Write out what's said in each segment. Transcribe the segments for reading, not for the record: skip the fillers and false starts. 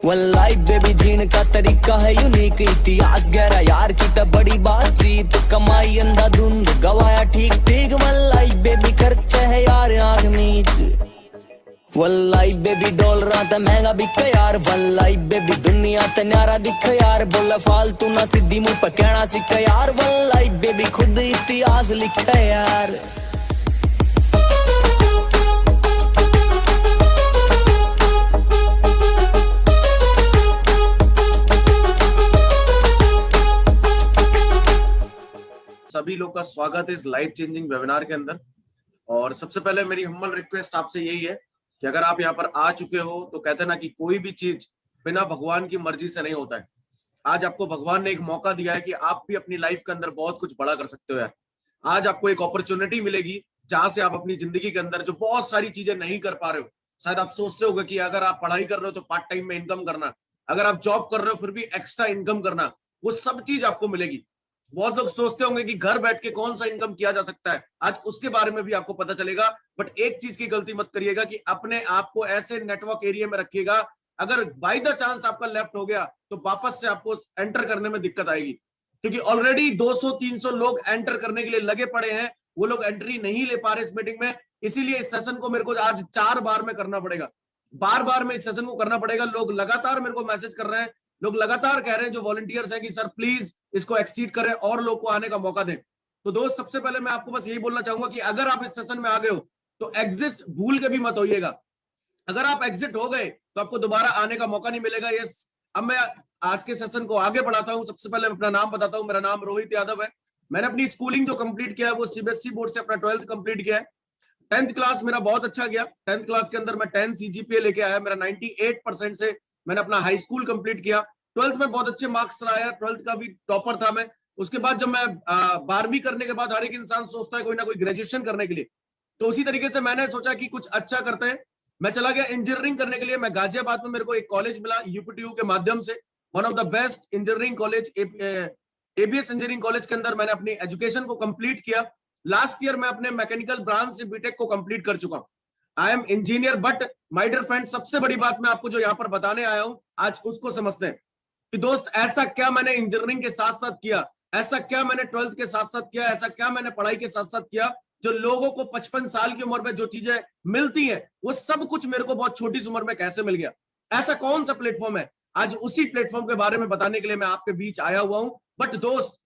वल्लाही baby जीने का तरीका है यूनिक, इतिहास गहरा यार की तो बड़ी बातचीत, कमाई अंधाधुंध गवाया ठीक ठीक, वल्लाही बेबी खर्चा है यार आंख मीच, वल्लाही बेबी डॉलर तो महंगा बिके यार, वल्लाही बेबी दुनिया तो न्यारा दिखे यार, बोला फालतू ना सीधी मुंह पर कहना सीखे यार, वल्लाही बेबी खुद इतिहास लिखे यार। सभी लोग का स्वागत है इस लाइफ चेंजिंग वेबिनार के अंदर। और सबसे पहले मेरी हम्बल रिक्वेस्ट आपसे यही है कि अगर आप यहाँ पर आ चुके हो तो कहते हैं ना कि कोई भी चीज बिना भगवान की मर्जी से नहीं होता है। आज आपको भगवान ने एक मौका दिया है कि आप भी अपनी लाइफ के अंदर बहुत कुछ बड़ा कर सकते हो यार। आज आपको एक अपॉर्चुनिटी मिलेगी जहां से आप अपनी जिंदगी के अंदर जो बहुत सारी चीजें नहीं कर पा रहे हो, शायद आप सोचते होगे कि अगर आप पढ़ाई कर रहे हो तो पार्ट टाइम में इनकम करना, अगर आप जॉब कर रहे हो फिर भी एक्स्ट्रा इनकम करना, वो सब चीज आपको मिलेगी। बहुत लोग सोचते होंगे कि घर बैठ के कौन सा इनकम किया जा सकता है, आज उसके बारे में भी आपको पता चलेगा। बट एक चीज की गलती मत करिएगा कि अपने आप को ऐसे नेटवर्क एरिया में रखिएगा, अगर बाय द चांस आपका लेफ्ट हो गया तो वापस से आपको एंटर करने में दिक्कत आएगी, क्योंकि ऑलरेडी 200-300 लोग एंटर करने के लिए लगे पड़े हैं, वो लोग एंट्री नहीं ले पा रहे इस मीटिंग में। इसीलिए इस सेशन को मेरे को आज 4 बार में करना पड़ेगा, बार बार में इस सेशन को करना पड़ेगा। लोग लगातार मेरे को मैसेज कर रहे हैं, लोग लगातार कह रहे हैं जो वॉलंटियर्स हैं कि सर प्लीज इसको एक्सीड करें और लोग को आने का मौका दें। तो दोस्त सबसे पहले मैं आपको बस यही बोलना चाहूंगा कि अगर आप इस सेशन में आ गए हो तो एग्जिट भूल के भी मत होइएगा। अगर आप एग्जिट हो गए तो आपको दोबारा आने का मौका नहीं मिलेगा। यस, अब मैं आज के सेशन को आगे बढ़ाता हूं। सबसे पहले अपना नाम बताता हूं, मेरा नाम रोहित यादव है। मैंने अपनी स्कूलिंग जो कंप्लीट किया है वो सीबीएसई बोर्ड से अपना 12th कंप्लीट किया है। 10th क्लास मेरा बहुत अच्छा गया। 10th क्लास के अंदर मैं 10 सीजीपीए लेके आया, मेरा 98% से मैंने अपना हाई स्कूल कंप्लीट किया। 12th में बहुत अच्छे मार्क्स लाया, 12th का भी टॉपर था मैं। उसके बाद जब मैं 12वीं करने के बाद हर एक इंसान सोचता है कोई ना कोई ग्रेजुएशन करने के लिए, तो उसी तरीके से मैंने सोचा कि कुछ अच्छा करते हैं। मैं चला गया इंजीनियरिंग करने के लिए। मैं गाजियाबाद में मेरे को एक कॉलेज मिला यूपीटीयू के माध्यम से, one of the best engineering college, ABS engineering college के अंदर मैंने अपनी एजुकेशन को कंप्लीट किया। लास्ट ईयर मैं अपने मैकेनिकल ब्रांच से बीटेक को कंप्लीट कर चुका हूं। I am engineer. But my dear friend, सबसे बड़ी बात मैं आपको जो यहाँ पर बताने आया हूं आज उसको समझते हैं कि दोस्त ऐसा क्या मैंने इंजीनियरिंग के साथ साथ किया, ऐसा क्या मैंने 12th के साथ साथ किया, ऐसा क्या मैंने पढ़ाई के साथ साथ किया जो लोगों को 55 साल की उम्र में जो चीजें मिलती हैं वो सब कुछ मेरे को बहुत छोटी सी उम्र में कैसे मिल गया। ऐसा कौन सा प्लेटफॉर्म है, आज उसी प्लेटफॉर्म के बारे में बताने के लिए मैं आपके बीच आया हुआ हूं। बट दोस्त,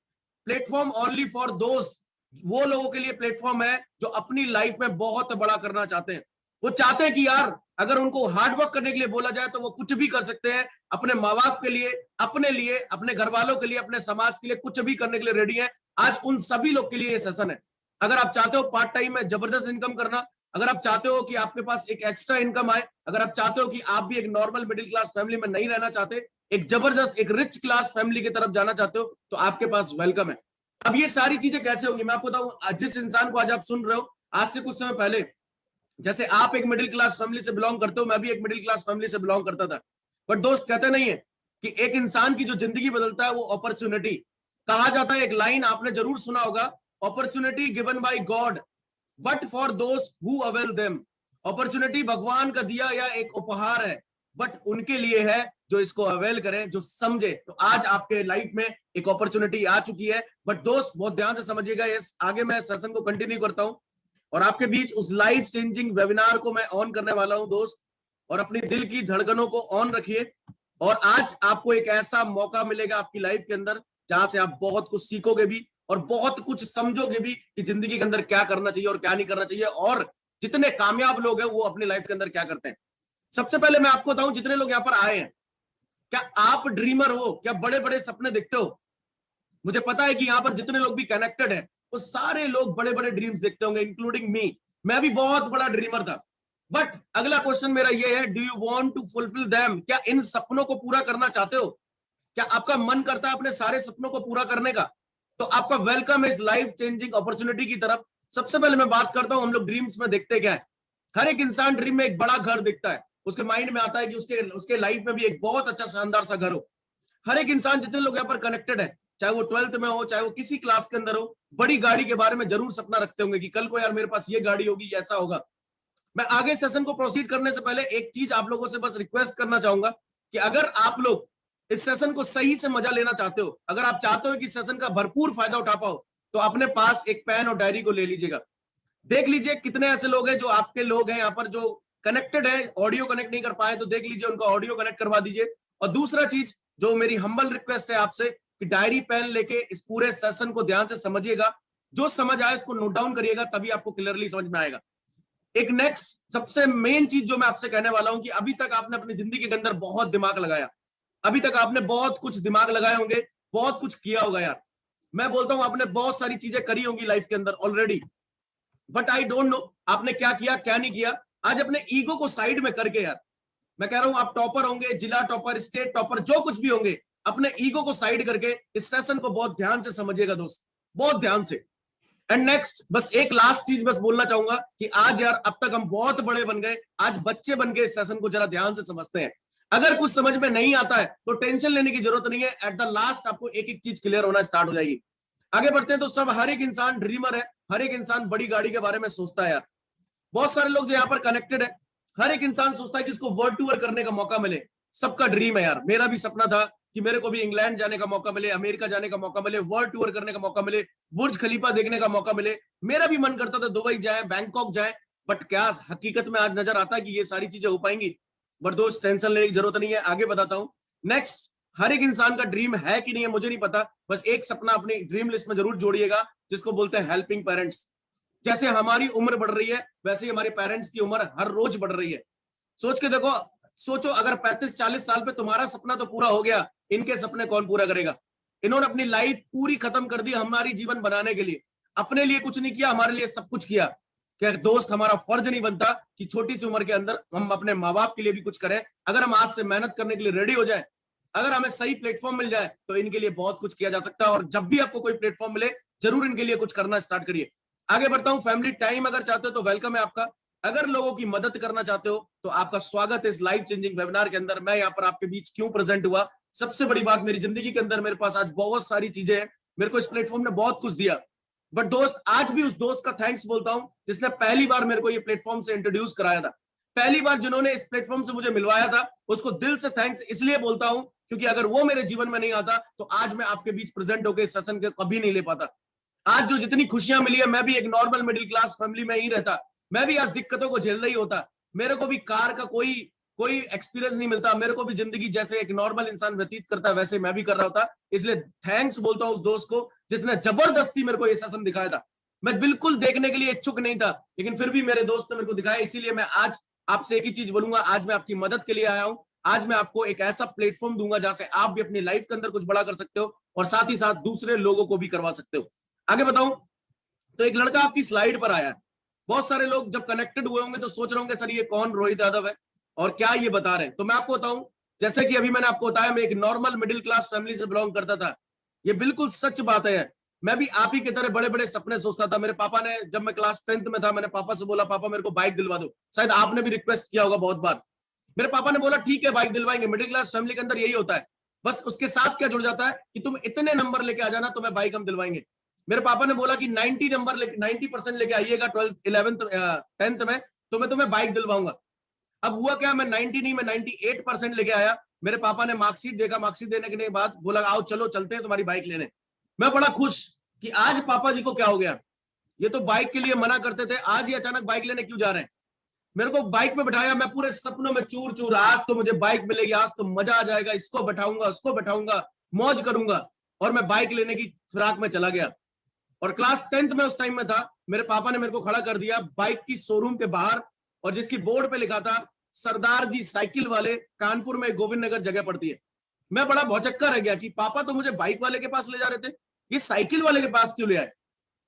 प्लेटफॉर्म ओनली फॉर दोस्त, वो लोगों के लिए प्लेटफॉर्म है जो अपनी लाइफ में बहुत बड़ा करना चाहते हैं। वो चाहते हैं कि यार अगर उनको हार्डवर्क करने के लिए बोला जाए तो वो कुछ भी कर सकते हैं, अपने माँ बाप के लिए, अपने घर वालों के लिए, अपने समाज के लिए कुछ भी करने के लिए रेडी है। आज उन सभी लोग के लिए ये सेशन है। अगर आप चाहते हो पार्ट टाइम में जबरदस्त इनकम करना, अगर आप चाहते हो कि आपके पास एक एक्स्ट्रा इनकम आए, अगर आप चाहते हो कि आप भी एक नॉर्मल मिडिल क्लास फैमिली में नहीं रहना चाहते, एक जबरदस्त एक रिच क्लास फैमिली की तरफ जाना चाहते हो, तो आपके पास वेलकम है। अब ये सारी चीजें कैसे होंगी मैं आपको बताऊं। जिस इंसान को आज आप सुन रहे हो, आज से कुछ समय पहले जैसे आप एक मिडिल क्लास फैमिली से बिलोंग करते हो, मैं भी एक मिडिल क्लास फैमिली से बिलोंग करता था। बट दोस्त, कहते नहीं है कि एक इंसान की जो जिंदगी बदलता है वो अपॉर्चुनिटी। कहा जाता है, एक लाइन आपने जरूर सुना होगा, opportunity given by God but for दोस्त हु अवेल देम। अपॉर्चुनिटी भगवान का दिया या एक उपहार है, बट उनके लिए है जो इसको अवेल करें, जो समझे। तो आज आपके लाइफ में एक अपॉर्चुनिटी आ चुकी है। बट दोस्त बहुत ध्यान से समझिएगा, इस आगे मैं सेशन को कंटिन्यू करता हूं और आपके बीच उस लाइफ चेंजिंग वेबिनार को मैं ऑन करने वाला हूं दोस्त। और अपनी दिल की धड़कनों को ऑन रखिए। और आज आपको एक ऐसा मौका मिलेगा आपकी लाइफ के अंदर जहां से आप बहुत कुछ सीखोगे भी और बहुत कुछ समझोगे भी कि जिंदगी के अंदर क्या करना चाहिए और क्या नहीं करना चाहिए, और जितने कामयाब लोग हैं वो अपनी लाइफ के अंदर क्या करते हैं। सबसे पहले मैं आपको बताऊं, जितने लोग यहाँ पर आए हैं, क्या आप ड्रीमर हो? क्या बड़े बड़े सपने देखते हो? मुझे पता है कि यहाँ पर जितने लोग भी कनेक्टेड है वो सारे लोग बड़े बड़े ड्रीम्स देखते होंगे, इंक्लूडिंग मी। मैं भी बहुत बड़ा ड्रीमर था। बट अगला क्वेश्चन मेरा ये है, do you want to fulfil them? क्या इन सपनों को पूरा करना चाहते हो? क्या आपका मन करता है अपने सारे सपनों को पूरा करने का? तो आपका वेलकम है इस लाइफ चेंजिंग अपॉर्चुनिटी की तरफ। सबसे पहले मैं बात करता हूं, हम लोग ड्रीम्स में देखते क्या है। हर एक इंसान ड्रीम में एक बड़ा घर दिखता है, उसके माइंड में आता है कि उसके लाइफ में भी एक बहुत अच्छा शानदार सा घर हो। हर एक इंसान, जितने लोग यहाँ पर कनेक्टेड है, चाहे वो 12th में हो, चाहे वो किसी क्लास के अंदर हो, बड़ी गाड़ी के बारे में जरूर सपना रखते होंगे कि कल को यार मेरे पास ये गाड़ी होगी, ऐसा होगा। मैं आगे सेशन को प्रोसीड करने से पहले एक चीज आप लोगों से बस रिक्वेस्ट करना चाहूंगा कि अगर आप लोग इस सेशन को सही से मजा लेना चाहते हो, अगर आप चाहते हो कि सेशन का भरपूर फायदा उठा पाओ, तो अपने पास एक पेन और डायरी को ले लीजिएगा। देख लीजिए कितने ऐसे लोग हैं जो आपके लोग हैं यहाँ पर जो कनेक्टेड है, ऑडियो कनेक्ट नहीं कर पाए, तो देख लीजिए उनका ऑडियो कनेक्ट करवा दीजिए। और दूसरा चीज जो मेरी हम्बल रिक्वेस्ट है आपसे कि डायरी पेन लेके इस पूरे सेशन को ध्यान से समझिएगा, जो समझ आए उसको नोट डाउन करिएगा, तभी आपको क्लियरली समझ में आएगा। एक नेक्स्ट सबसे मेन चीज जो मैं आपसे कहने वाला हूं कि अभी तक आपने अपनी जिंदगी के अंदर बहुत दिमाग लगाया, अभी तक आपने बहुत कुछ दिमाग लगाए होंगे, बहुत कुछ किया होगा यार। मैं बोलता हूं आपने बहुत सारी चीजें करी होंगी लाइफ के अंदर already, but I don't know आपने क्या किया क्या नहीं किया। आज अपने ईगो को साइड में करके यार, मैं कह रहा हूं आप टॉपर होंगे, जिला टॉपर, स्टेट टॉपर, जो कुछ भी होंगे, अपने ईगो को साइड करके इस सेशन को बहुत ध्यान से समझिएगा दोस्त, बहुत ध्यान से। एंड नेक्स्ट बस एक लास्ट चीज बस बोलना चाहूंगा कि आज यार अब तक हम बहुत बड़े बन गए, आज बच्चे बन गए, इस सेशन को जरा ध्यान से समझते हैं। अगर कुछ समझ में नहीं आता है तो टेंशन लेने की जरूरत नहीं है, एट द लास्ट आपको एक एक चीज क्लियर होना स्टार्ट हो जाएगी। आगे बढ़ते हैं तो सब, हर एक इंसान ड्रीमर है, हर एक इंसान बड़ी गाड़ी के बारे में सोचता है यार। बहुत सारे लोग जो यहाँ पर कनेक्टेड है, हर एक इंसान सोचता है कि उसको वर्ल्ड टूर करने का मौका मिले, सबका ड्रीम है यार। मेरा भी सपना था कि मेरे को भी इंग्लैंड जाने का मौका मिले, अमेरिका जाने का मौका मिले, वर्ल्ड टूर करने का मौका मिले, बुर्ज खलीफा देखने का मौका मिले। मेरा भी मन करता था दुबई जाए, बैंकॉक जाए, बट क्या हकीकत में आज नजर आता है कि ये सारी चीजें हो पाएंगी? बट दोस्त टेंशन लेने की जरूरत नहीं है, आगे बताता हूं। नेक्स्ट, हर एक इंसान का ड्रीम है कि नहीं है मुझे नहीं पता, बस एक सपना अपनी ड्रीम लिस्ट में जरूर जोड़िएगा, जिसको बोलते हैं हेल्पिंग पेरेंट्स। जैसे हमारी उम्र बढ़ रही है वैसे ही हमारे पेरेंट्स की उम्र हर रोज बढ़ रही है। सोच के देखो, सोचो अगर 35-40 साल पे तुम्हारा सपना तो पूरा हो गया, इनके सपने कौन पूरा करेगा? इन्होंने अपनी लाइफ पूरी खत्म कर दी हमारी जीवन बनाने के लिए, अपने लिए कुछ नहीं किया, हमारे लिए सब कुछ किया। क्या दोस्त हमारा फर्ज नहीं बनता कि छोटी सी उम्र के अंदर हम अपने माँ बाप के लिए भी कुछ करें? अगर हम आज से मेहनत करने के लिए रेडी हो जाए, अगर हमें सही प्लेटफॉर्म मिल जाए, तो इनके लिए बहुत कुछ किया जा सकता है। और जब भी आपको कोई प्लेटफॉर्म मिले, जरूर इनके लिए कुछ करना स्टार्ट करिए। आगे बढ़ता हूं, फैमिली टाइम अगर चाहते हो तो वेलकम है आपका। अगर लोगों की मदद करना चाहते हो तो आपका स्वागत है इस लाइफ चेंजिंग वेबिनार के अंदर। मैं यहाँ पर आपके बीच क्यों प्रेजेंट हुआ? सबसे बड़ी बात, मेरी जिंदगी के अंदर मेरे पास आज बहुत सारी चीजें हैं, मेरे को इस प्लेटफॉर्म ने बहुत कुछ दिया, बट दोस्त आज भी उस दोस्त का थैंक्स बोलता हूं जिसने पहली बार मेरे को ये प्लेटफॉर्म से इंट्रोड्यूस कराया था, पहली बार जिन्होंने इस प्लेटफॉर्म से मुझे मिलवाया था, उसको दिल से थैंक्स इसलिए बोलता हूं क्योंकि अगर वो मेरे जीवन में नहीं आता तो आज मैं आपके बीच प्रेजेंट होकर इस सेशन के कभी नहीं ले पाता। आज जो जितनी खुशियां मिली है, मैं भी एक नॉर्मल मिडिल क्लास फैमिली में ही रहता, मैं भी आज दिक्कतों को झेल रही होता, मेरे को भी कार का कोई एक्सपीरियंस नहीं मिलता, मेरे को भी जिंदगी जैसे एक नॉर्मल इंसान व्यतीत करता है वैसे मैं भी कर रहा होता। इसलिए थैंक्स बोलता हूं उस दोस्त को जिसने जबरदस्ती मेरे को ये सेशन दिखाया था। मैं बिल्कुल देखने के लिए इच्छुक नहीं था, लेकिन फिर भी मेरे दोस्त ने मेरे को दिखाया। इसीलिए मैं आज आपसे एक ही चीज बोलूंगा, आज मैं आपकी मदद के लिए आया हूं। आज मैं आपको एक ऐसा प्लेटफॉर्म दूंगा जहां से आप भी अपनी लाइफ के अंदर कुछ बड़ा कर सकते हो और साथ ही साथ दूसरे लोगों को भी करवा सकते हो। आगे बताऊं तो एक लड़का आपकी स्लाइड पर आया है। बहुत सारे लोग जब कनेक्टेड हुए होंगे तो सोच रहे होंगे सर ये कौन रोहित यादव है और क्या ये बता रहे हैं। तो मैं आपको बताऊं, जैसे कि अभी मैंने आपको बताया, मैं एक नॉर्मल मिडिल क्लास फैमिली से बिलोंग करता था। ये बिल्कुल सच बात है। मैं भी आप ही की तरह बड़े बड़े सपने सोचता था। मेरे पापा ने, जब मैं क्लास 10th में था, मैंने पापा से बोला पापा मेरे को बाइक दिलवा दो। शायद आपने भी रिक्वेस्ट किया होगा बहुत बार। मेरे पापा ने बोला ठीक है बाइक दिलवाएंगे। मिडिल क्लास फैमिली के अंदर यही होता है, बस उसके साथ क्या जुड़ जाता है कि तुम इतने नंबर लेके आ जाना, तुम्हें बाइक हम दिलवाएंगे। मेरे पापा ने बोला कि 90% लेके आइएगा 12th 11th 10th में, तो मैं तुम्हें बाइक दिलवाऊंगा। अब हुआ क्या, मैं 90 नहीं, मैं 98% लेके आया। मेरे पापा ने मार्कशीट देखा, मार्कशीट देने के बाद बोला आओ चलो चलते हैं तुम्हारी बाइक लेने। मैं बड़ा खुश कि आज पापा जी को क्या हो गया, ये तो बाइक के लिए मना करते थे, आज ही अचानक बाइक लेने क्यों जा रहे हैं। मेरे को बाइक में बैठाया, मैं पूरे सपनों में चूर चूर, आज तो मुझे बाइक मिलेगी, आज तो मजा आ जाएगा, इसको बैठाऊंगा उसको बैठाऊंगा, मौज करूंगा। और मैं बाइक लेने की फिराक में चला गया। और क्लास 10th में उस टाइम में था, मेरे पापा ने मेरे को खड़ा कर दिया बाइक की शोरूम के बाहर, और जिसकी बोर्ड पे लिखा था सरदार जी साइकिल वाले, कानपुर में गोविंद नगर जगह पड़ती है। मैं बड़ा भौचक्का रह गया कि पापा तो मुझे बाइक वाले के पास ले जा रहे थे, ये साइकिल वाले के पास क्यों ले आए।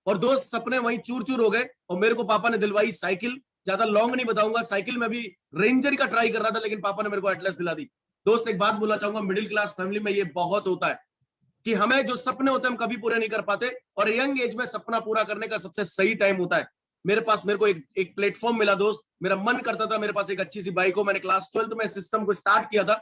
और दोस्त सपने वहीं चूर चूर हो गए और मेरे को पापा ने दिलवाई साइकिल। ज्यादा लॉन्ग नहीं बताऊंगा, साइकिल में भी रेंजर का ट्राई कर रहा था, लेकिन पापा ने मेरे को एटलस दिला दी। दोस्त एक बात बोलना चाहूंगा, मिडिल क्लास फैमिली में ये बहुत होता है कि हमें जो सपने होते हैं हम कभी पूरे नहीं कर पाते, और यंग एज में सपना पूरा करने का सबसे सही टाइम होता है। मेरे को एक प्लेटफॉर्म मिला दोस्त, मेरा मन करता था मेरे पास एक अच्छी सी बाइक हो। मैंने क्लास 12th में सिस्टम को स्टार्ट किया था।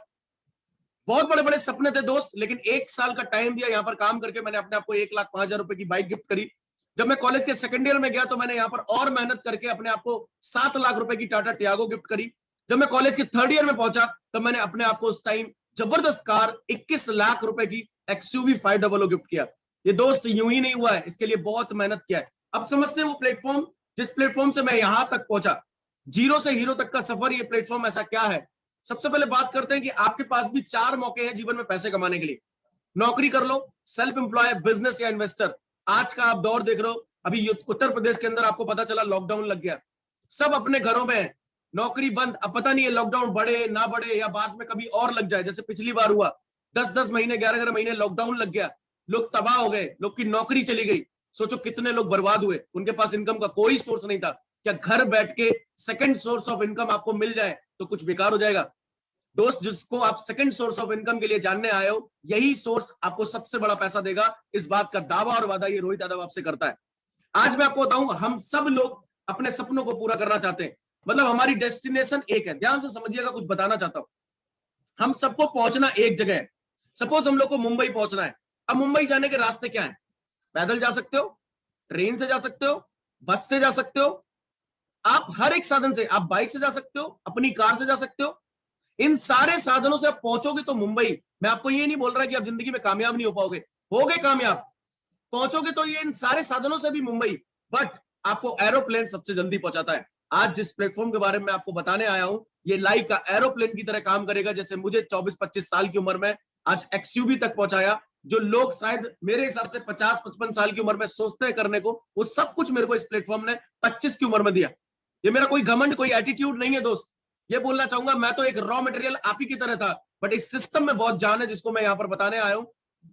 बहुत बड़े बड़े सपने थे दोस्त, लेकिन 1 साल का टाइम दिया यहाँ पर काम करके, मैंने अपने आपको 1,05,000 रुपए की बाइक गिफ्ट करी। जब मैं कॉलेज के सेकंड ईयर में गया तो मैंने यहाँ पर और मेहनत करके अपने आप को 7 लाख रुपए की टाटा टियागो गिफ्ट करी। जब मैं कॉलेज के 3rd ईयर में पहुंचा तब मैंने अपने आप को उस टाइम जबरदस्त कार 21 लाख रुपए की XUV 500 गिफ्ट किया। ये दोस्त यूं ही नहीं हुआ है, इसके लिए बहुत मेहनत किया है। अब समझते हैं वो प्लेटफॉर्म, जिस प्लेटफॉर्म से मैं यहां तक पहुंचा, जीरो से हीरो तक का सफर, ये प्लेटफॉर्म ऐसा क्या है। सबसे पहले बात करते हैं कि आपके पास भी 4 मौके हैं जीवन में पैसे कमाने के लिए। नौकरी कर लो, सेल्फ एम्प्लॉय, बिजनेस या इन्वेस्टर। आज का आप दौर देख रहे हो, अभी उत्तर प्रदेश के अंदर आपको पता चला लॉकडाउन लग गया, सब अपने घरों में है, नौकरी बंद। अब पता नहीं है लॉकडाउन बढ़े ना बढ़े या बाद में कभी और लग जाए, जैसे पिछली बार हुआ 10-10 महीने 11-11 महीने लॉकडाउन लग गया, लोग तबाह हो गए, लोग की नौकरी चली गई। सोचो कितने लोग बर्बाद हुए, उनके पास इनकम का कोई सोर्स नहीं था। क्या घर बैठ के सेकंड सोर्स ऑफ इनकम आपको मिल जाए तो कुछ बेकार हो जाएगा? दोस्त, जिसको आप सेकंड सोर्स ऑफ इनकम के लिए जानने आए हो, यही सोर्स आपको सबसे बड़ा पैसा देगा। इस बात का दावा और वादा ये रोहित यादव आपसे करता है। आज मैं आपको बताऊं, हम सब लोग अपने सपनों को पूरा करना चाहते हैं, मतलब हमारी डेस्टिनेशन एक है। ध्यान से समझिएगा, कुछ बताना चाहता हूं। हम सबको पहुंचना एक जगह है। सपोज हम लोग को मुंबई पहुंचना है। अब मुंबई जाने के रास्ते क्या है? पैदल जा सकते हो, ट्रेन से जा सकते हो, बस से जा सकते हो, आप हर एक साधन से, आप बाइक से जा सकते हो, अपनी कार से जा सकते हो। इन सारे साधनों से आप पहुंचोगे तो मुंबई। मैं आपको ये नहीं बोल रहा कि आप जिंदगी में कामयाब नहीं हो पाओगे, होगे कामयाब, पहुंचोगे तो ये इन सारे साधनों से भी मुंबई। बट आपको एरोप्लेन सबसे जल्दी पहुंचाता है। आज जिस प्लेटफॉर्म के बारे में आपको बताने आया हूं, ये लाइक का एरोप्लेन की तरह काम करेगा। जैसे मुझे 24-25 साल की उम्र में आज XUV तक पहुंचाया, जो लोग शायद मेरे हिसाब से 50-55 साल की उम्र में सोचते हैं करने को, वो सब कुछ मेरे को इस प्लेटफॉर्म ने 25 की उम्र में दिया। ये मेरा कोई घमंड, कोई एटीट्यूड नहीं है दोस्त। ये बोलना चाहूंगा, मैं तो एक रॉ मटेरियल आप ही की तरह था, बट इस सिस्टम में बहुत जान है, जिसको मैं यहां पर बताने आया हूं।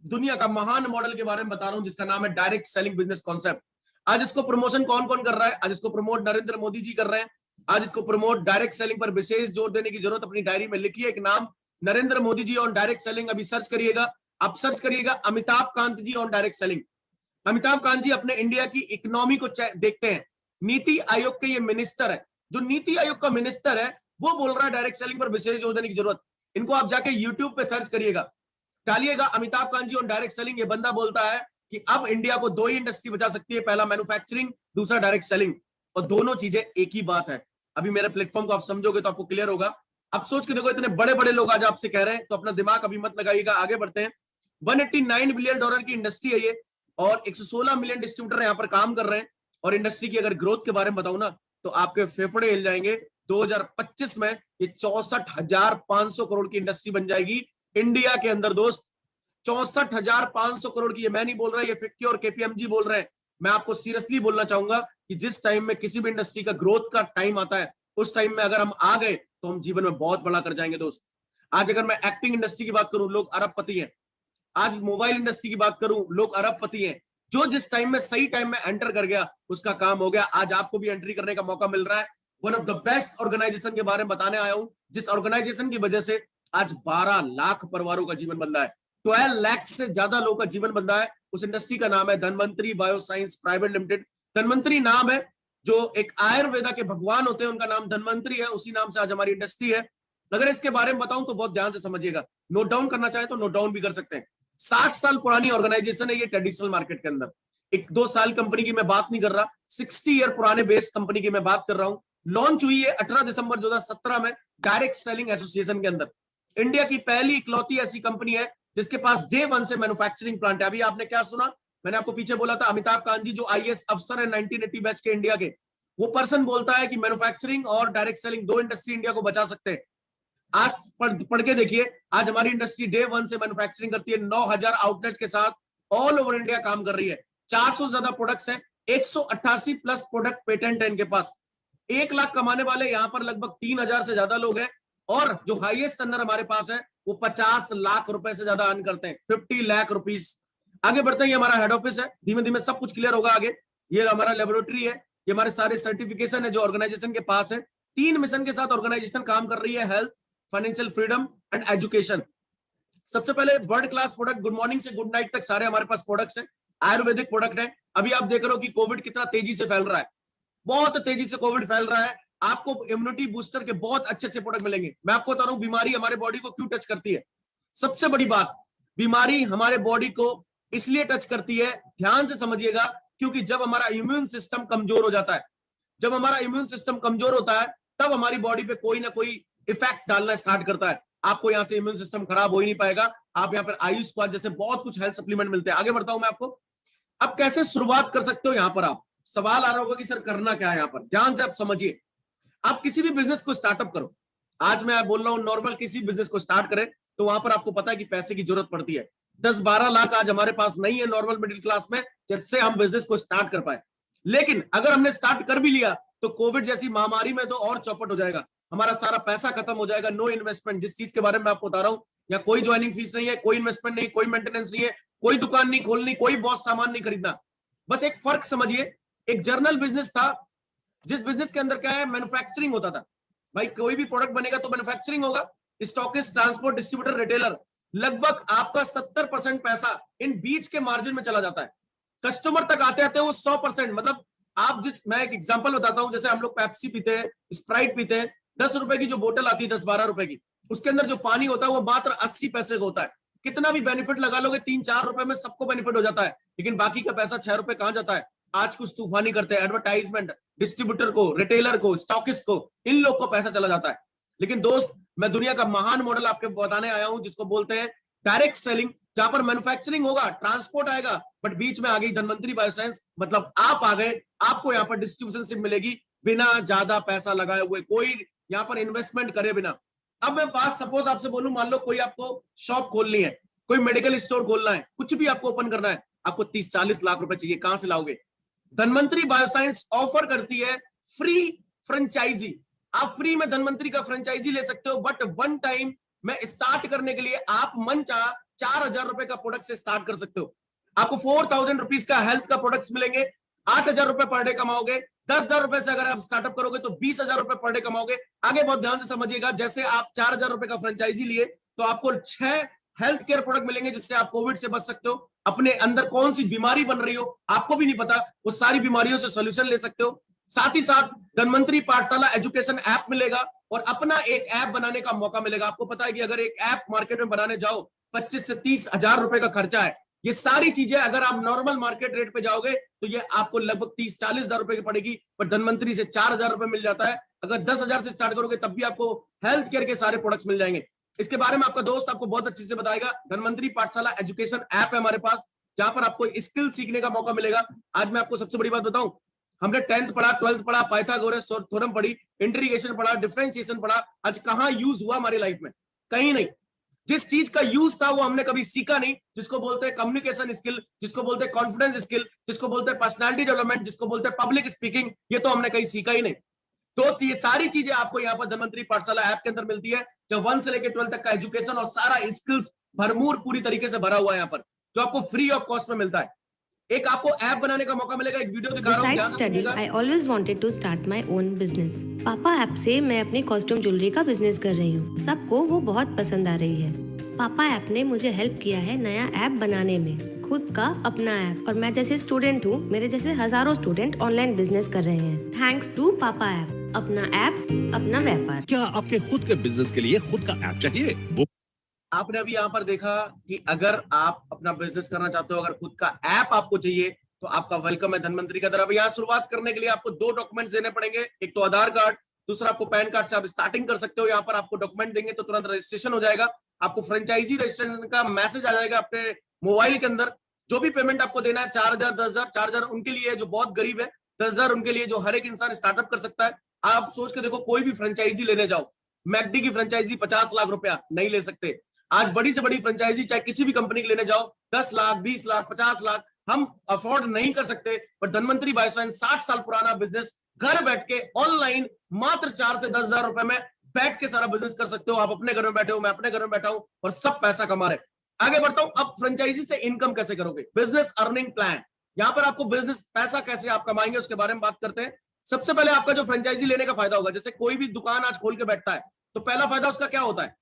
दुनिया का महान मॉडल के बारे में बता रहा हूं, जिसका नाम है डायरेक्ट सेलिंग बिजनेस कॉन्सेप्ट। आज इसको प्रमोशन कौन कौन कर रहा है? आज इसको प्रमोट नरेंद्र मोदी जी कर रहे हैं। आज इसको प्रमोट डायरेक्ट सेलिंग पर विशेष जोर देने की जरूरत, अपनी डायरी में लिखिए एक नाम, Narendra Modi ji on direct selling. अभी सर्च करिएगा, आप सर्च करिएगा Amitabh Kant ji on direct selling. Amitabh Kant ji अपने इंडिया की इकोनॉमी को देखते हैं, नीति आयोग के ये मिनिस्टर है। जो नीति आयोग का मिनिस्टर है वो बोल रहा है डायरेक्ट सेलिंग पर विशेष जोर देने की जरूरत। इनको आप जाके यूट्यूब पे सर्च करिएगा, डालिएगा Amitabh Kant ji on direct selling. ये बंदा बोलता है कि अब इंडिया को 2 ही इंडस्ट्री बचा सकती है, पहला मैन्युफैक्चरिंग, दूसरा डायरेक्ट सेलिंग, और दोनों चीजें एक ही बात है। अभी मेरे प्लेटफॉर्म को आप समझोगे तो आपको क्लियर होगा। अब सोच के देखो, इतने बड़े बड़े लोग आज आपसे कह रहे हैं, तो अपना दिमाग अभी मत लगाइएगा, आगे बढ़ते हैं। $189 बिलियन की इंडस्ट्री है ये, और 116 मिलियन डिस्ट्रीब्यूटर यहाँ पर काम कर रहे हैं। और इंडस्ट्री की अगर ग्रोथ के बारे में बताऊं ना, तो आपके फेफड़े हिल जाएंगे। 2025 में ये 64,500 करोड़ की इंडस्ट्री बन जाएगी इंडिया के अंदर दोस्त। 64,500 करोड़ की, ये मैं नहीं बोल रहा, ये फिक्की और KPMG बोल रहे हैं। मैं आपको सीरियसली बोलना चाहूंगा कि जिस टाइम में किसी भी इंडस्ट्री का ग्रोथ का टाइम आता है, उस टाइम में अगर हम आ गए तो हम जीवन में बहुत बड़ा कर जाएंगे दोस्त। आज अगर मैं एक्टिंग इंडस्ट्री की बात करूं, लोग अरबपति हैं। आज मोबाइल इंडस्ट्री की बात करूं, लोग अरबपति हैं। जो जिस टाइम में सही टाइम में एंटर कर गया, उसका काम हो गया। आज आपको भी एंट्री करने का मौका मिल रहा है। One of the best organisation के बारे में बताने आया हूं, जिस ऑर्गेनाइजेशन की वजह से आज 12 लाख परिवारों का जीवन बदला है, 12 लाख से ज्यादा लोगों का जीवन बदला है। उस इंडस्ट्री का नाम है Dhanvantari bioscience private limited. Dhanvantari नाम है, जो एक आयुर्वेदा के भगवान होते हैं, उनका नाम धनवंतरी है, उसी नाम से आज हमारी इंडस्ट्री है। अगर इसके बारे में बताऊं तो बहुत ध्यान से समझिएगा, नोट डाउन करना चाहे तो नोट डाउन भी कर सकते हैं। 60 साल पुरानी ऑर्गेनाइजेशन है ये ट्रेडिशनल मार्केट के अंदर। 1-2 साल कंपनी की मैं बात नहीं कर रहा, 60 ईयर पुराने बेस कंपनी की मैं बात कर रहा हूं। लॉन्च हुई है 18 दिसंबर 2017 में डायरेक्ट सेलिंग एसोसिएशन के अंदर। इंडिया की पहली इकलौती ऐसी कंपनी है जिसके पास डे 1 से मैन्युफैक्चरिंग प्लांट है। अभी आपने क्या सुना, मैंने आपको पीछे बोला था अमिताभ कांत जी जो IAS अफसर है 1980 बैच के इंडिया के, वो पर्सन बोलता है कि मैन्युफैक्चरिंग और डायरेक्ट सेलिंग 2 इंडस्ट्री इंडिया को बचा सकते हैं। आज पढ़ के देखिए, आज हमारी इंडस्ट्री डे 1 से मैन्युफैक्चरिंग करती है, 9,000 आउटलेट के साथ ऑल ओवर इंडिया काम कर रही है। 400 ज्यादा प्रोडक्ट्स हैं, 188 प्लस प्रोडक्ट पेटेंट है इनके पास। 1 लाख कमाने वाले यहाँ पर लगभग 3,000 से ज्यादा लोग हैं, और जो हाईएस्ट अर्नर हमारे पास है वो 50 लाख रुपए से ज्यादा अर्न करते हैं, 50 लाख रुपीस। आगे बढ़ते हैं, ये हमारा हेड ऑफिस है, धीमे धीमे सब कुछ क्लियर होगा आगे। ये हमारा लेबोरेटरी है, ये हमारे सारे सर्टिफिकेशन है जो ऑर्गेनाइजेशन के पास है। 3 मिशन के साथ ऑर्गेनाइजेशन काम कर रही है, health, financial freedom and education. सबसे पहले world class product, good morning से गुड नाइट तक सारे हमारे पास प्रोडक्ट्स हैं, आयुर्वेदिक प्रोडक्ट है। अभी आप देख रहे हो कि कोविड कितना तेजी से फैल रहा है, बहुत तेजी से कोविड फैल रहा है। आपको इम्यूनिटी बूस्टर के बहुत अच्छे अच्छे प्रोडक्ट मिलेंगे। मैं आपको बता रहा हूं बीमारी हमारे बॉडी को क्यों टच करती है। सबसे बड़ी बात, बीमारी हमारे बॉडी को इसलिए टच करती है, ध्यान से समझिएगा, क्योंकि जब हमारा इम्यून सिस्टम कमजोर हो जाता है, जब हमारा इम्यून सिस्टम कमजोर होता है, तब हमारी बॉडी पे कोई ना कोई इफेक्ट डालना स्टार्ट करता है। आपको यहाँ से इम्यून सिस्टम खराब हो ही नहीं पाएगा। आप यहाँ पर आयुष स्क्वाड जैसे बहुत कुछ हेल्थ सप्लीमेंट मिलते हैं। आगे बढ़ता हूं मैं आपको। अब कैसे शुरुआत कर सकते हो यहाँ पर आप, सवाल आ रहा होगा कि सर करना क्या है यहाँ पर, ध्यान से आप समझिए। आप किसी भी बिजनेस को स्टार्टअप करो, आज मैं बोल रहा हूं नॉर्मल किसी बिजनेस को स्टार्ट करें तो वहां पर आपको पता है कि पैसे की जरूरत पड़ती है। 10-12 लाख आज हमारे पास नहीं है नॉर्मल मिडिल क्लास में जिससे हम बिजनेस को स्टार्ट कर पाए। लेकिन अगर हमने स्टार्ट कर भी लिया तो कोविड जैसी महामारी में तो और चौपट हो जाएगा, हमारा सारा पैसा खत्म हो जाएगा। नो इन्वेस्टमेंट, जिस चीज के बारे में आपको बता रहा हूं, या कोई ज्वाइनिंग फीस नहीं है, कोई इन्वेस्टमेंट नहीं, कोई मेंटेनेंस नहीं है, कोई दुकान नहीं खोलनी, कोई बॉस सामान नहीं खरीदना। बस एक फर्क समझिए, एक जर्नल बिजनेस था जिस बिजनेस के अंदर क्या है, मैन्युफैक्चरिंग होता था। भाई कोई भी प्रोडक्ट बनेगा तो मैन्युफैक्चरिंग होगा, स्टॉकिस्ट, ट्रांसपोर्ट, डिस्ट्रीब्यूटर, रिटेलर, लगभग आपका 70% पैसा इन बीच के मार्जिन में चला जाता है। कस्टमर तक आते आते वो 100%, मतलब आप मैं एक एग्जांपल बताता हूं, जैसे हम लोग पेप्सी पीते हैं, स्प्राइट पीते हैं, 10 रुपए की जो बोतल आती है, 10-12 रुपए की, उसके अंदर जो पानी होता है वो मात्र 80 पैसे का होता है। कितना भी बेनिफिट लगा लोगे, 3-4 रुपए में सबको बेनिफिट हो जाता है, लेकिन बाकी का पैसा 6 रुपए कहां जाता है? आज कुछ तूफानी करते हैं, एडवर्टाइजमेंट, डिस्ट्रीब्यूटर को, रिटेलर को, स्टॉकिस्ट को, इन लोग को पैसा चला जाता है। लेकिन दोस्त, मैं दुनिया का महान मॉडल आपके बताने आया हूं जिसको बोलते हैं डायरेक्ट सेलिंग, जहां पर मैन्युफैक्चरिंग होगा, ट्रांसपोर्ट आएगा, बट बीच में आ गई धनवंतरी बायोसाइंस, मतलब आप आ गए, आपको यहाँ पर डिस्ट्रीब्यूशन मिलेगी बिना ज्यादा पैसा लगाए हुए, कोई यहाँ पर इन्वेस्टमेंट करे बिना। अब मैं बात सपोज आपसे बोलूं, मान लो कोई आपको शॉप खोलनी है, कोई मेडिकल स्टोर खोलना है, कुछ भी आपको ओपन करना है, आपको 30-40 लाख रुपए चाहिए, कहां से लाओगे? धनवंतरी बायोसाइंस ऑफर करती है फ्री फ्रेंचाइजी। आप फ्री में धनवंतरी का फ्रेंचाइजी ले सकते हो, बट वन टाइम में स्टार्ट करने के लिए आप मन चाह 4,000 रुपए का प्रोडक्ट से स्टार्ट कर सकते हो। आपको 4,000 रुपीज का हेल्थ का प्रोडक्ट्स मिलेंगे, 8,000 रुपए पर डे कमाओगे। 10,000 रुपए से अगर आप स्टार्टअप करोगे तो 20,000 रुपए पर डे कमाओगे। आगे बहुत ध्यान से समझिएगा, जैसे आप 4,000 रुपए का फ्रेंचाइजी लिए तो आपको 6 हेल्थ केयर प्रोडक्ट मिलेंगे जिससे आप कोविड से बच सकते हो। अपने अंदर कौन सी बीमारी बन रही हो आपको भी नहीं पता, वो सारी बीमारियों से सोल्यूशन ले सकते हो। साथ ही साथ धनवंतरी पाठशाला एजुकेशन ऐप मिलेगा और अपना एक ऐप बनाने का मौका मिलेगा। आपको पता है कि अगर एक ऐप मार्केट में बनाने जाओ 25 से 30 हजार रुपए का खर्चा है। ये सारी चीजें अगर आप नॉर्मल मार्केट रेट पे जाओगे तो ये आपको लगभग 30-40 हजार रुपए की पड़ेगी, पर धनवंतरी से 4,000 रुपए मिल जाता है। अगर 10,000 से स्टार्ट करोगे तब भी आपको हेल्थ केयर के सारे प्रोडक्ट्स मिल जाएंगे। इसके बारे में आपका दोस्त आपको बहुत अच्छे से बताएगा। धनवंतरी पाठशाला एजुकेशन ऐप है हमारे पास, जहां पर आपको स्किल सीखने का मौका मिलेगा। आज मैं आपको सबसे बड़ी बात बताऊं, हमने 10th पढ़ा, 12th पढ़ा, पाइथागोरस थ्योरम पढ़ी, इंटीग्रेशन पढ़ा, डिफरेंशिएशन पढ़ा, आज कहां यूज हुआ हमारी लाइफ में? कहीं नहीं। जिस चीज का यूज था वो हमने कभी सीखा नहीं, जिसको बोलते हैं कम्युनिकेशन स्किल, जिसको बोलते हैं कॉन्फिडेंस स्किल, जिसको बोलते हैं पर्सनालिटी डेवलपमेंट, जिसको बोलते हैं पब्लिक स्पीकिंग, ये तो हमने कहीं सीखा ही नहीं। दोस्त, ये सारी चीजें आपको यहाँ पर धनवंतरी पाठशाला ऐप के अंदर मिलती है, जो 1 से लेकर 12 तक का एजुकेशन और सारा स्किल्स भरपूर पूरी तरीके से भरा हुआ है यहाँ पर, जो आपको फ्री ऑफ कॉस्ट में मिलता है। एक आपको ऐप बनाने का मौका मिलेगा, एक वीडियो दिखा रहा हूं। Besides study, I always wanted to start my own business. पापा ऐप से मैं अपनी कॉस्ट्यूम ज्वेलरी का बिजनेस कर रही हूँ। सबको वो बहुत पसंद आ रही है। पापा ऐप ने मुझे हेल्प किया है नया ऐप बनाने में, खुद का अपना ऐप। और मैं जैसे स्टूडेंट हूँ, मेरे जैसे हजारों स्टूडेंट ऑनलाइन बिजनेस कर रहे हैं थैंक्स टू पापा ऐप। अपना ऐप, अपना व्यापार। क्या आपके खुद के बिजनेस के लिए खुद का ऐप चाहिए? वो आपने अभी यहाँ पर देखा कि अगर आप अपना बिजनेस करना चाहते हो, अगर खुद का ऐप आपको चाहिए तो आपका वेलकम है धनवंतरी का तरफ। यहाँ शुरुआत करने के लिए आपको 2 डॉक्यूमेंट्स देने पड़ेंगे, एक तो आधार कार्ड, दूसरा आपको पैन कार्ड से आप स्टार्टिंग कर सकते हो। यहाँ पर आपको डॉक्यूमेंट देंगे तो तुरंत रजिस्ट्रेशन हो जाएगा। आपको फ्रेंचाइजी रजिस्ट्रेशन का मैसेज आ जाएगा अपने मोबाइल के अंदर। जो भी पेमेंट आपको देना है, 4,000, 10,000, 4,000 उनके लिए जो बहुत गरीब है, 10,000 उनके लिए जो हर एक इंसान स्टार्टअप कर सकता है। आप सोच के देखो, कोई भी फ्रेंचाइजी लेने जाओ, मैकडी की फ्रेंचाइजी 50 लाख रुपया नहीं ले सकते। आज बड़ी से बड़ी फ्रेंचाइजी चाहे किसी भी कंपनी की लेने जाओ, 10 लाख, 20 लाख, 50 लाख हम अफोर्ड नहीं कर सकते। पर धनवंतरी बायोसाइंस 60 साल पुराना बिजनेस, घर बैठ के ऑनलाइन मात्र 4 से 10,000 रुपए में बैठ के सारा बिजनेस कर सकते हो। आप अपने घर में बैठे हो, मैं अपने घर में बैठा हूं और सब पैसा कमा रहे। आगे बढ़ता हूं, अब फ्रेंचाइजी से इनकम कैसे करोगे, बिजनेस अर्निंग प्लान। यहां पर आपको बिजनेस पैसा कैसे आप कमाएंगे उसके बारे में बात करते हैं। सबसे पहले आपका जो फ्रेंचाइजी लेने का फायदा होगा, जैसे कोई भी दुकान आज खोल के बैठता है तो पहला फायदा उसका क्या होता है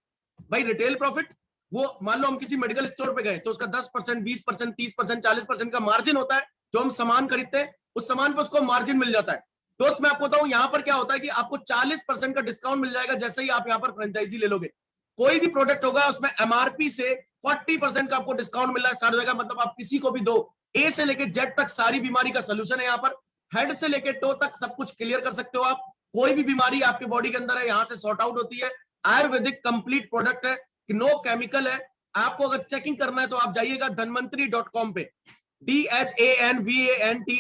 भाई? Retail profit. वो मान लो हम किसी मेडिकल स्टोर पे गए तो उसका 10%, 20%, 30%, 40% का मार्जिन होता है। जो हम सामान खरीदते हैं उस सामान पर उसको मार्जिन मिल जाता है। दोस्त, मैं आपको बताऊं यहां पर क्या होता है कि आपको 40% का डिस्काउंट मिल जाएगा जैसे ही आप यहां पर फ्रेंचाइजी ले लोगे। कोई भी प्रोडक्ट होगा उसमें एमआरपी से 40% का आपको डिस्काउंट मिलना स्टार्ट हो जाएगा। मतलब आप किसी को भी दो, ए से लेकर जेड तक सारी बीमारी का सोल्यूशन है यहाँ पर। हेड से लेकर टो तक सब कुछ क्लियर कर सकते हो आप। कोई भी बीमारी आपके बॉडी के अंदर है, यहां से सॉर्ट आउट होती है। आयुर्वेदिक कंप्लीट प्रोडक्ट है, नो केमिकल है। आपको अगर चेकिंग करना है तो आप जाइएगा धनवंतरी.com पे, DHANVANTRY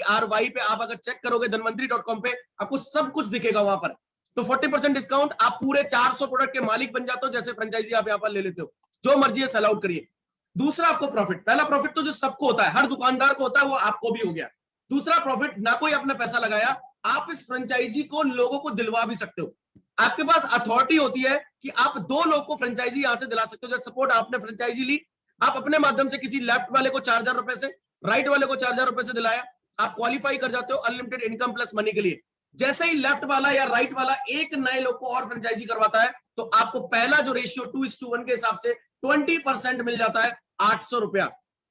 पे आप अगर चेक करोगे धनवंतरी.com पे आपको सब कुछ दिखेगा वहां पर। तो 40% डिस्काउंट, आप पूरे 400 प्रोडक्ट के मालिक बन जाते हो, जैसे फ्रेंचाइजी आप यहाँ पर ले लेते हो, जो मर्जी है सेल आउट करिए। दूसरा आपको प्रॉफिट, पहला प्रॉफिट तो जो सबको होता है, हर दुकानदार को होता है, वो आपको भी हो गया। दूसरा प्रॉफिट, ना कोई अपना पैसा लगाया, आप इस फ्रेंचाइजी को लोगों को दिलवा भी सकते हो। आपके पास अथॉरिटी होती है कि आप 2 लोग को फ्रेंचाइजी यहां से दिला सकते हो। जैसे सपोर्ट आपने फ्रेंचाइजी ली, आप अपने माध्यम से किसी लेफ्ट वाले को 4000 रुपए से, राइट वाले को 4000 रुपए से दिलाया, आप क्वालिफाई कर जाते हो अनलिमिटेड इनकम प्लस मनी के लिए। जैसे ही लेफ्ट वाला या राइट वाला एक नए लोग को और फ्रेंचाइजी करवाता है तो आपको पहला जो रेशियो 2:1 के हिसाब से 20% मिल जाता है, 800 रुपया।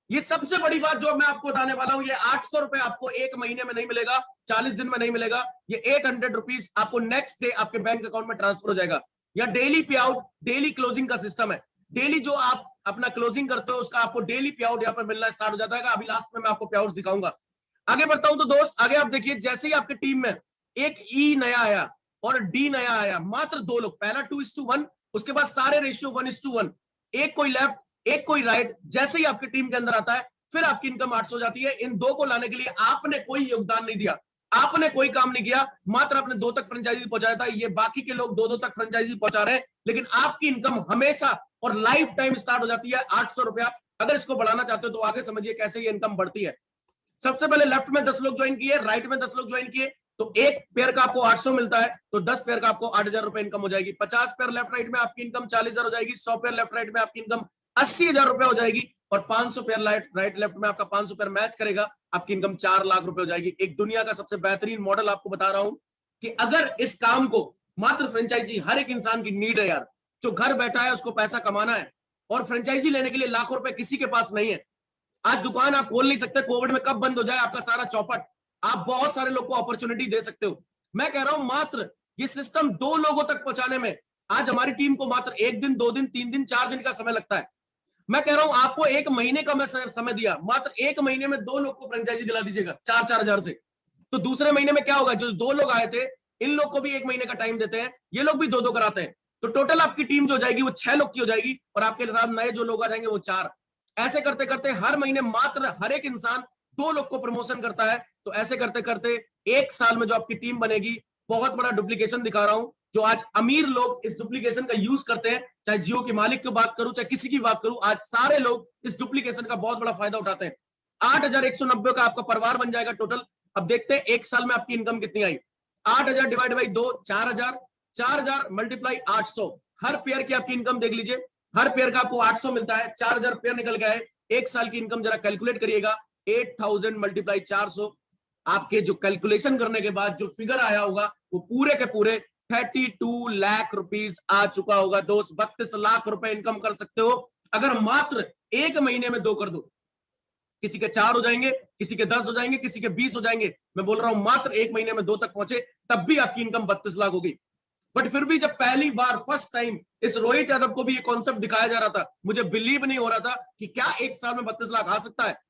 ये सबसे बड़ी बात जो मैं आपको बताने वाला हूं, ये 800 रुपए आपको एक महीने में नहीं मिलेगा, 40 दिन में नहीं मिलेगा, ये 800 रुपीज आपको नेक्स्ट डे आपके बैंक अकाउंट में ट्रांसफर हो जाएगा। या डेली पे आउट, डेली क्लोजिंग का सिस्टम है। डेली जो आप अपना क्लोजिंग करते हो उसका आपको डेली पे आउट यहाँ पर मिलना स्टार्ट हो जाता है। अभी लास्ट में मैं आपको पे आउट दिखाऊंगा। आगे बढ़ता हूं तो दोस्त, आगे आप देखिए, जैसे ही आपकी टीम में एक ई नया आया और डी नया आया, मात्र 2 लोग, पहला 2:1, उसके बाद सारे रेशियो 1:1, एक कोई लेफ्ट एक कोई राइट, जैसे ही आपकी टीम के अंदर आता है फिर आपकी इनकम 800 हो जाती है। इन 2 को लाने के लिए आपने कोई योगदान नहीं दिया, आपने कोई काम नहीं किया, मात्र आपने 2 तक फ्रेंचाइजी पहुंचाया था। ये बाकी के लोग 2-2 तक फ्रेंचाइजी पहुंचा रहे हैं, लेकिन आपकी इनकम हमेशा और लाइफ टाइम स्टार्ट हो जाती है 800 रुपया। अगर इसको बढ़ाना चाहते हो तो आगे समझिए कैसे ये इनकम बढ़ती है। सबसे पहले लेफ्ट में 10 लोग ज्वाइन किए, राइट में 10 लोग ज्वाइन किए, तो एक पेयर का आपको 800 मिलता है, तो 10 पेयर का आपको 8000 रुपए इनकम हो जाएगी। 50 पेयर लेफ्ट राइट में आपकी इनकम 40,000 हो जाएगी। 100 पेयर लेफ्ट राइट में आपकी इनकम 80,000 रुपए हो जाएगी। और 500 पेयर राइट लेफ्ट में आपका 500 पेयर मैच करेगा, आपकी इनकम 4 लाख रुपए हो जाएगी। एक दुनिया का सबसे बेहतरीन मॉडल आपको बता रहा हूं कि अगर इस काम को, मात्र फ्रेंचाइजी हर एक इंसान की नीड है यार, जो घर बैठा है उसको पैसा कमाना है, और फ्रेंचाइजी लेने के लिए लाखों रुपए किसी के पास नहीं है। आज दुकान आप खोल नहीं सकते, कोविड में कब बंद हो जाए आपका सारा चौपट, आप बहुत सारे लोग को अपॉर्चुनिटी दे सकते हो। मैं कह रहा हूं मात्र ये सिस्टम 2 लोगों तक पहुंचाने में आज हमारी टीम को मात्र 1 दिन, 2 दिन, 3 दिन, 4 दिन का समय लगता है। मैं कह रहा हूं आपको 1 महीने का मैं समय दिया, मात्र 1 महीने में 2 लोग को फ्रेंचाइजी दिला दीजिएगा 4-4 हजार से। तो दूसरे महीने में क्या होगा, जो 2 लोग आए थे इन लोग को भी 1 महीने का टाइम देते हैं, ये लोग भी 2-2 कराते हैं, तो टोटल आपकी टीम जो जाएगी वो 6 लोग की हो जाएगी, और आपके साथ नए जो लोग आ जाएंगे वो 4। ऐसे करते करते हर महीने मात्र हर एक इंसान 2 लोग को प्रमोशन करता है। तो ऐसे करते करते 1 साल में जो आपकी टीम बनेगी, बहुत बड़ा डुप्लीकेशन दिखा रहा हूं, जो आज अमीर लोग इस डुप्लीकेशन का यूज करते हैं, चाहे जियो के मालिक की बात करूं चाहे किसी की बात करूं, आज सारे लोग इस डुप्लीकेशन का बहुत बड़ा फायदा उठाते हैं। 8,190 का आपका परिवार बन जाएगा टोटल। अब देखते हैं 1 साल में आपकी इनकम कितनी आई। 8,000 divide by 2, 4,000, 4,000 multiply 800, her pair की आपकी इनकम देख लीजिए, हर पेयर का आपको 800 मिलता है, 4,000 पेयर निकल गया है। 1 साल की इनकम जरा कैलकुलेट करिएगा, 8,000 मल्टीप्लाई 400, आपके जो कैलकुलेशन करने के बाद जो फिगर आया होगा वो पूरे के पूरे 32 लाख रुपीस आ चुका होगा। दोस्त 32 लाख रुपए इनकम कर सकते हो अगर मात्र 1 महीने में 2 कर दो। किसी के 4 हो जाएंगे, किसी के 10 हो जाएंगे, किसी के 20 हो जाएंगे। मैं बोल रहा हूं मात्र 1 महीने में 2 तक पहुंचे, तब भी आपकी इनकम 32 लाख होगी। बट फिर भी जब पहली बार फर्स्ट टाइम इस रोहित यादव को भी ये कॉन्सेप्ट दिखाया जा रहा था, मुझे बिलीव नहीं हो रहा था कि क्या 1 साल में 32 लाख आ सकता है।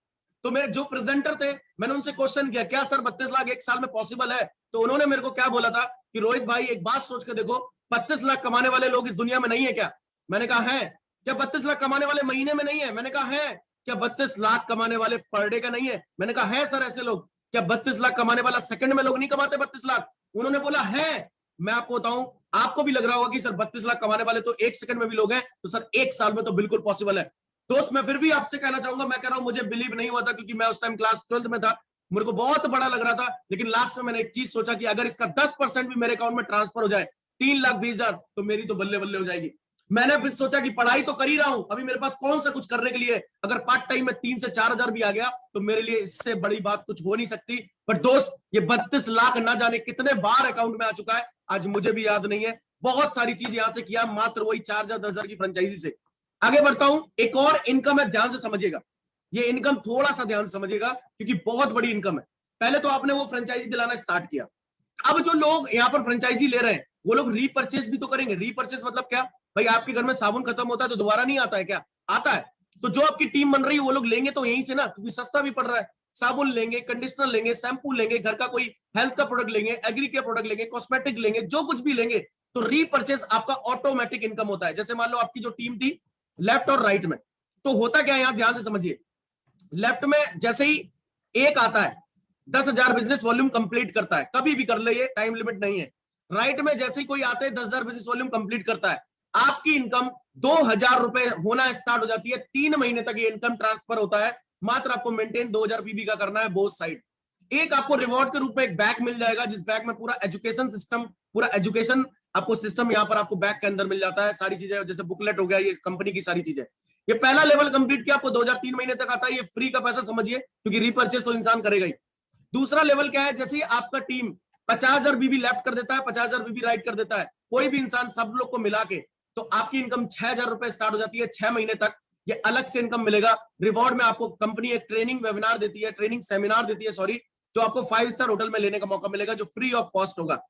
तो मेरे जो प्रेजेंटर थे, मैंने उनसे क्वेश्चन किया, क्या सर 32 लाख 1 साल में पॉसिबल है? तो उन्होंने मेरे को क्या बोला था कि रोहित भाई एक बात सोच के देखो, 32 लाख कमाने वाले लोग इस दुनिया में नहीं है क्या? मैंने कहा है। क्या 32 लाख कमाने वाले महीने में नहीं है? मैंने कहा है। क्या 32 लाख कमाने वाले पर डे का नहीं है? मैंने कहा है सर ऐसे लोग। क्या 32 लाख कमाने वाला सेकंड में लोग नहीं कमाते 32 लाख? उन्होंने बोला है। मैं आपको बताऊं, आपको भी लग रहा होगा कि सर 32 लाख कमाने वाले तो 1 सेकंड में भी लोग हैं, तो सर 1 साल में तो बिल्कुल पॉसिबल है। दोस्त मैं फिर भी आपसे कहना चाहूंगा, मैं कह रहा हूं मुझे बिलीव नहीं हुआ था, क्योंकि मैं उस टाइम क्लास 12th में था, मेरे को बहुत बड़ा लग रहा था। लेकिन लास्ट में मैंने एक चीज सोचा कि अगर इसका 10% भी मेरे अकाउंट में ट्रांसफर हो जाए 3,20,000, तो मेरी तो बल्ले बल्ले हो जाएगी। मैंने फिर सोचा कि पढ़ाई तो कर ही रहा हूं, अभी मेरे पास कौन सा कुछ करने के लिए, अगर पार्ट टाइम में 3 से 4,000 भी आ गया तो मेरे लिए इससे बड़ी बात कुछ हो नहीं सकती। पर दोस्त ये 32 लाख ना जाने कितने बार अकाउंट में आ चुका है, आज मुझे भी याद नहीं है। बहुत सारी चीज यहां से किया, मात्र वही 4,000 10,000 की फ्रेंचाइजी से। आगे बढ़ता हूं, एक और इनकम है, ध्यान से समझिएगा। ये इनकम थोड़ा सा ध्यान से समझिएगा, क्योंकि बहुत बड़ी इनकम है। पहले तो आपने वो फ्रेंचाइजी दिलाना स्टार्ट किया, अब जो लोग यहाँ पर फ्रेंचाइजी ले रहे हैं वो लोग रीपर्चेस भी तो करेंगे। रीपर्चेस मतलब क्या भाई, आपके घर में साबुन खत्म होता है तो दोबारा नहीं आता है क्या? आता है। तो जो आपकी टीम बन रही है वो लोग लेंगे तो यहीं से ना, क्योंकि सस्ता भी पड़ रहा है। साबुन लेंगे, कंडीशनर लेंगे, शैम्पू लेंगे, घर का कोई हेल्थ का प्रोडक्ट लेंगे, एग्री के प्रोडक्ट लेंगे, कॉस्मेटिक लेंगे, जो कुछ भी लेंगे तो रीपर्चेस आपका ऑटोमेटिक इनकम होता है। जैसे मान लो आपकी जो टीम थी लेफ्ट और राइट में, तो होता क्या है यहां ध्यान से समझिए। लेफ्ट में जैसे ही एक आता है 10,000 बिजनेस वॉल्यूम कंप्लीट करता है, कभी भी कर ले, ये टाइम लिमिट नहीं है। राइट में जैसे ही कोई आता है 10,000 बिजनेस वॉल्यूम कंप्लीट करता है, आपकी इनकम 2,000 रुपए होना स्टार्ट हो जाती है। 3 महीने तक ये इनकम ट्रांसफर होता है। मात्र आपको मेंटेन 2,000 पीबी का करना है बोथ साइड। एक आपको रिवॉर्ड के रूप में एक बैग मिल जाएगा, जिस बैग में पूरा एजुकेशन सिस्टम, पूरा एजुकेशन आपको सिस्टम यहां पर आपको बैग के अंदर मिल जाता है। सारी चीजें जैसे बुकलेट हो गया, ये कंपनी की सारी चीजें। ये पहला लेवल कंप्लीट किया, आपको 2,000 3 महीने तक आता है। ये फ्री का पैसा समझिए, क्योंकि रीपर्चेस तो इंसान करेगा ही। दूसरा लेवल क्या है, जैसे ही आपका टीम 50,000 बीबी लेफ्ट कर देता है, 50,000 बीबी राइट कर देता है, कोई भी इंसान सब लोग को मिला के, तो आपकी इनकम 6,000 रुपए स्टार्ट हो जाती है। 6 महीने तक ये अलग से इनकम मिलेगा। रिवॉर्ड में आपको कंपनी एक ट्रेनिंग वेबिनार देती है, ट्रेनिंग सेमिनार देती है सॉरी, जो आपको 5 स्टार होटल में लेने का मौका मिलेगा, जो फ्री ऑफ कॉस्ट होगा।